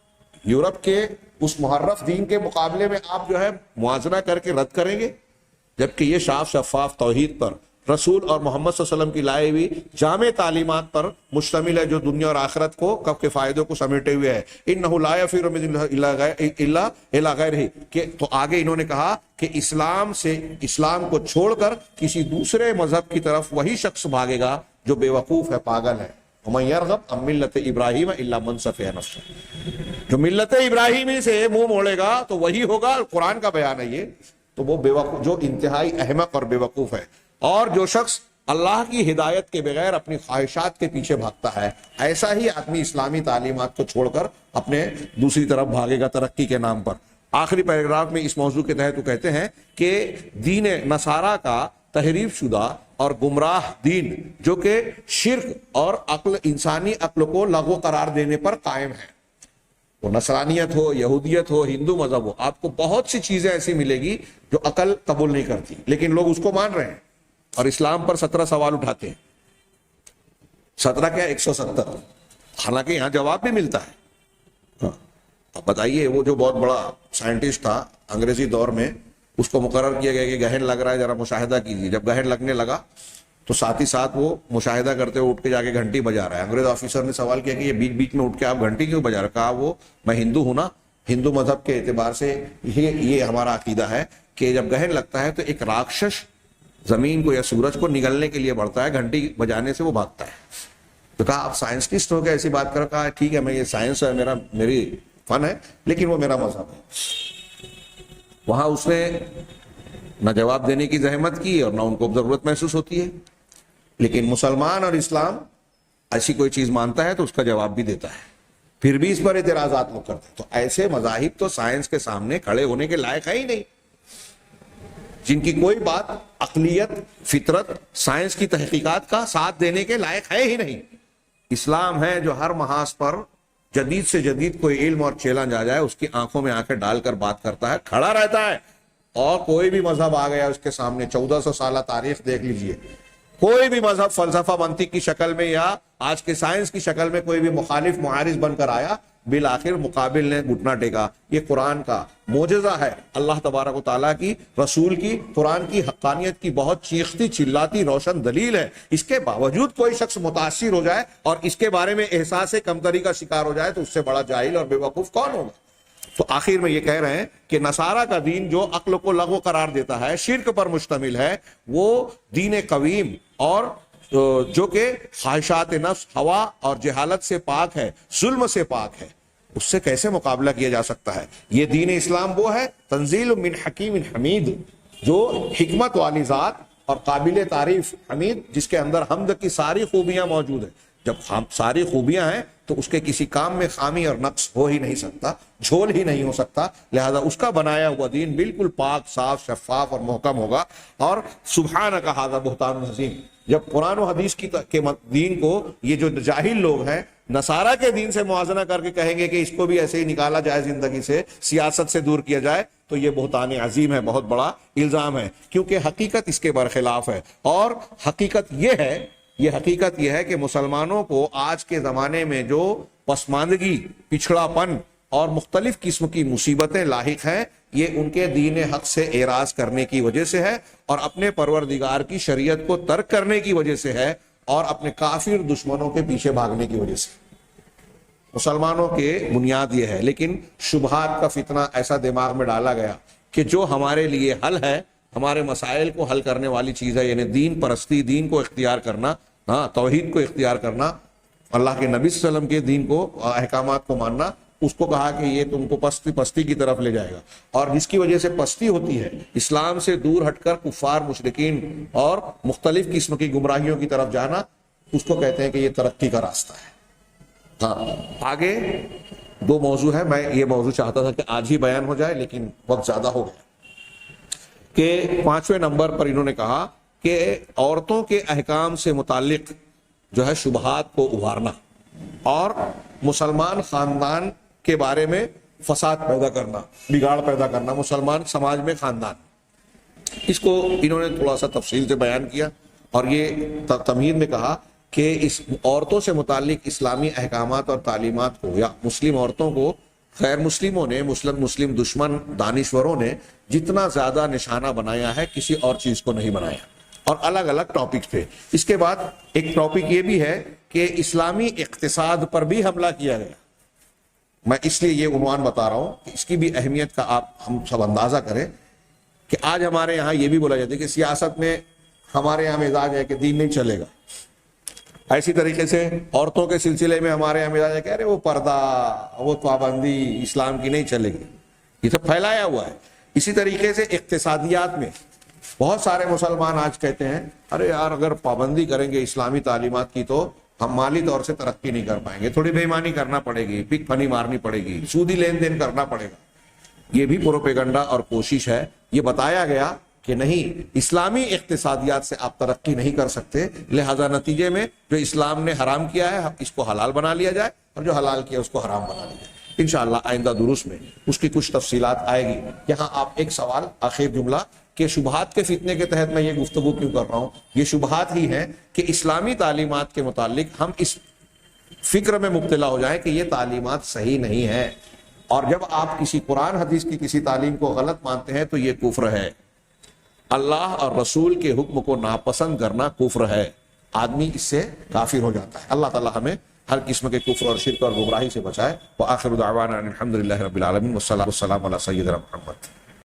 یورپ کے اس محرف دین کے مقابلے میں آپ جو ہے موازنہ کر کے رد کریں گے، جبکہ یہ صاف شفاف توحید پر، رسول اور محمد صلی اللہ علیہ وسلم کی لائے ہوئی جامع تعلیمات پر مشتمل ہے جو دنیا اور آخرت کو کب کے فائدوں کو سمیٹے ہوئے ہے. انہ لا یفر من الا الی غیرہ، کہ تو آگے انہوں نے کہا کہ اسلام کو چھوڑ کر کسی دوسرے مذہب کی طرف وہی شخص بھاگے گا جو بے وقوف ہے، پاگل ہے. ومن یرغب عن ملت ابراہیم الا من صفی نفسہ، جو ملت ابراہیمی سے منہ موڑے گا تو وہی ہوگا، قرآن کا بیان ہے یہ، تو وہ بے وقوف، جو انتہائی احمق اور بے وقوف ہے. اور جو شخص اللہ کی ہدایت کے بغیر اپنی خواہشات کے پیچھے بھاگتا ہے، ایسا ہی آدمی اسلامی تعلیمات کو چھوڑ کر اپنے دوسری طرف بھاگے گا ترقی کے نام پر. آخری پیراگراف میں اس موضوع کے تحت وہ کہتے ہیں کہ دین نصارہ کا تحریف شدہ اور گمراہ دین جو کہ شرک اور انسانی عقل کو لغو قرار دینے پر قائم ہے، وہ نصرانیت ہو، یہودیت ہو، ہندو مذہب ہو، آپ کو بہت سی چیزیں ایسی ملے گی جو عقل قبول نہیں کرتی، لیکن لوگ اس کو مان رہے ہیں اور اسلام پر 17 سوال اٹھاتے ہیں. 17 کیا 170، حالانکہ یہاں جواب بھی ملتا ہے. ہاں، اب بتائیے، وہ جو بہت بڑا سائنٹسٹ تھا انگریزی دور میں، اس کو مقرر کیا گیا کہ گہن لگ رہا ہے، ذرا مشاہدہ کیجیے. جب گہن لگنے لگا تو ساتھ ہی ساتھ وہ مشاہدہ کرتے ہوئے اٹھ کے جا کے گھنٹی بجا رہا ہے. انگریز آفیسر نے سوال کیا کہ یہ بیچ بیچ میں اٹھ کے آپ گھنٹی کیوں بجا رہے؟ کہا وہ میں ہندو ہوں نا، ہندو مذہب کے اعتبار سے یہ ہمارا عقیدہ ہے کہ جب گہن لگتا ہے تو ایک راکشش زمین کو یا سورج کو نگلنے کے لیے بڑھتا ہے، گھنٹی بجانے سے وہ بھاگتا ہے. تو کہا آپ سائنسٹسٹ ہو کے ایسی بات کرو؟ کہا ٹھیک ہے، میں یہ سائنس ہے، میری فن ہے، لیکن وہ میرا مذہب ہے. وہاں اس نے نہ جواب دینے کی زحمت کی اور نہ ان کو ضرورت محسوس ہوتی ہے. لیکن مسلمان اور اسلام ایسی کوئی چیز مانتا ہے تو اس کا جواب بھی دیتا ہے، پھر بھی اس پر اعتراضات وہ کرتے ہیں. تو ایسے مذاہب تو سائنس کے سامنے کھڑے ہونے کے لائق ہے ہی نہیں، جن کی کوئی بات عقلیت، فطرت، سائنس کی تحقیقات کا ساتھ دینے کے لائق ہے ہی نہیں. اسلام ہے جو ہر محاذ پر جدید سے جدید کوئی علم اور چیلنج آ جائے اس کی آنکھوں میں آنکھیں ڈال کر بات کرتا ہے، کھڑا رہتا ہے. اور کوئی بھی مذہب آ گیا اس کے سامنے، 1400 سالہ تاریخ دیکھ لیجئے، کوئی بھی مذہب فلسفہ منطق کی شکل میں یا آج کے سائنس کی شکل میں کوئی بھی مخالف معارض بن کر آیا، بالآخر مقابل نے گھٹنا ٹیکا. یہ قرآن کا معجزہ ہے، اللہ تبارک و تعالیٰ کی، رسول کی، قرآن کی حقانیت کی بہت چیختی چلاتی روشن دلیل ہے. اس کے باوجود کوئی شخص متاثر ہو جائے اور اس کے بارے میں احساس کمتری کا شکار ہو جائے تو اس سے بڑا جاہل اور بے وقوف کون ہوگا؟ تو آخر میں یہ کہہ رہے ہیں کہ نصارہ کا دین جو عقل کو لغو قرار دیتا ہے، شرک پر مشتمل ہے، وہ دین قویم اور جو کہ خواہشات نفس، ہوا اور جہالت سے پاک ہے، ظلم سے پاک ہے. اس سے کیسے مقابلہ کیا جا سکتا ہے؟ یہ دین اسلام وہ ہے تنزیل من حکیم حمید، جو حکمت والی ذات اور قابل تعریف حمید، جس کے اندر حمد کی ساری خوبیاں موجود ہیں۔ جب ساری خوبیاں ہیں تو اس کے کسی کام میں خامی اور نقص ہو ہی نہیں سکتا، جھول ہی نہیں ہو سکتا، لہذا اس کا بنایا ہوا دین بالکل پاک، صاف، شفاف اور محکم ہوگا۔ اور سبحانک ھذا بہتان عظیم، جب قرآن و حدیث کے دین کو یہ جو جاہل لوگ ہیں نصارہ کے دین سے موازنہ کر کے کہیں گے کہ اس کو بھی ایسے ہی نکالا جائے زندگی سے، سیاست سے دور کیا جائے، تو یہ بہتان عظیم ہے، بہت بڑا الزام ہے، کیونکہ حقیقت اس کے برخلاف ہے۔ اور حقیقت یہ ہے کہ مسلمانوں کو آج کے زمانے میں جو پسماندگی، پچھڑا پن اور مختلف قسم کی مصیبتیں لاحق ہیں، یہ ان کے دین حق سے اعراض کرنے کی وجہ سے ہے، اور اپنے پروردگار کی شریعت کو ترک کرنے کی وجہ سے ہے، اور اپنے کافر دشمنوں کے پیچھے بھاگنے کی وجہ سے۔ مسلمانوں کے بنیاد یہ ہے، لیکن شبہات کا فتنہ ایسا دماغ میں ڈالا گیا کہ جو ہمارے لیے حل ہے، ہمارے مسائل کو حل کرنے والی چیز ہے، یعنی دین پرستی، دین کو اختیار کرنا، توحید کو اختیار کرنا، اللہ کے نبی صلی اللہ علیہ وسلم کے دین کو، احکامات کو ماننا، اس کو کہا کہ یہ تم کو پستی کی طرف لے جائے گا، اور جس کی وجہ سے پستی ہوتی ہے، اسلام سے دور ہٹ کر کفار، مشرکین اور مختلف قسم کی گمراہیوں کی طرف جانا، اس کو کہتے ہیں کہ یہ ترقی کا راستہ ہے۔ آگے دو موضوع ہے، میں یہ موضوع چاہتا تھا کہ آج ہی بیان ہو جائے، لیکن وقت زیادہ ہو گیا۔ کہ 5ویں نمبر پر انہوں نے کہا کہ عورتوں کے احکام سے متعلق جو ہے شبہات کو ابھارنا، اور مسلمان خاندان کے بارے میں فساد پیدا کرنا، بگاڑ پیدا کرنا، مسلمان سماج میں خاندان، اس کو انہوں نے تھوڑا سا تفصیل سے بیان کیا، اور یہ تمہید میں کہا کہ اس عورتوں سے متعلق اسلامی احکامات اور تعلیمات کو، یا مسلم عورتوں کو غیر مسلموں نے، مسلم دشمن دانشوروں نے جتنا زیادہ نشانہ بنایا ہے، کسی اور چیز کو نہیں بنایا، اور الگ الگ ٹاپک تھے۔ اس کے بعد ایک ٹاپک یہ بھی ہے کہ اسلامی اقتصاد پر بھی حملہ کیا گیا۔ میں اس لیے یہ عنوان بتا رہا ہوں کہ اس کی بھی اہمیت کا ہم سب اندازہ کریں، کہ آج ہمارے یہاں یہ بھی بولا جاتا ہے کہ سیاست میں ہمارے یہاں مزاج ہے کہ دین نہیں چلے گا، ایسی طریقے سے عورتوں کے سلسلے میں ہمارے یہاں مزاج ہے کہ ارے وہ پردہ، وہ پابندی اسلام کی نہیں چلے گی، یہ سب پھیلایا ہوا ہے۔ اسی طریقے سے اقتصادیات میں بہت سارے مسلمان آج کہتے ہیں ارے یار اگر پابندی کریں گے اسلامی تعلیمات کی تو ہم مالی طور سے ترقی نہیں کر پائیں گے، تھوڑی بے ایمانی کرنا پڑے گی، پک پھنی مارنی پڑے گی، سودی لین دین کرنا پڑے گا۔ یہ بھی پروپیگنڈا اور کوشش ہے۔ یہ بتایا گیا کہ نہیں، اسلامی اقتصادیات سے آپ ترقی نہیں کر سکتے، لہذا نتیجے میں جو اسلام نے حرام کیا ہے اس کو حلال بنا لیا جائے، اور جو حلال کیا اس کو حرام بنا لیا جائے۔ انشاءاللہ آئندہ دروس میں اس کی کچھ تفصیلات آئے گی۔ یہاں آپ ایک سوال، آخر جملہ، کہ شبہات کے فتنے کے تحت میں یہ گفتگو کیوں کر رہا ہوں؟ یہ شبہات ہی ہیں کہ اسلامی تعلیمات کے متعلق ہم اس فکر میں مبتلا ہو جائیں کہ یہ تعلیمات صحیح نہیں ہیں، اور جب آپ کسی قرآن حدیث کی کسی تعلیم کو غلط مانتے ہیں تو یہ کفر ہے۔ اللہ اور رسول کے حکم کو ناپسند کرنا کفر ہے، آدمی اس سے کافر ہو جاتا ہے۔ اللہ تعالی ہمیں ہر قسم کے کفر اور شرک اور گمراہی سے بچائے۔ وآخر دعوانا ان الحمد للہ رب العالمین، والصلاۃ والسلام علی سیدنا محمد۔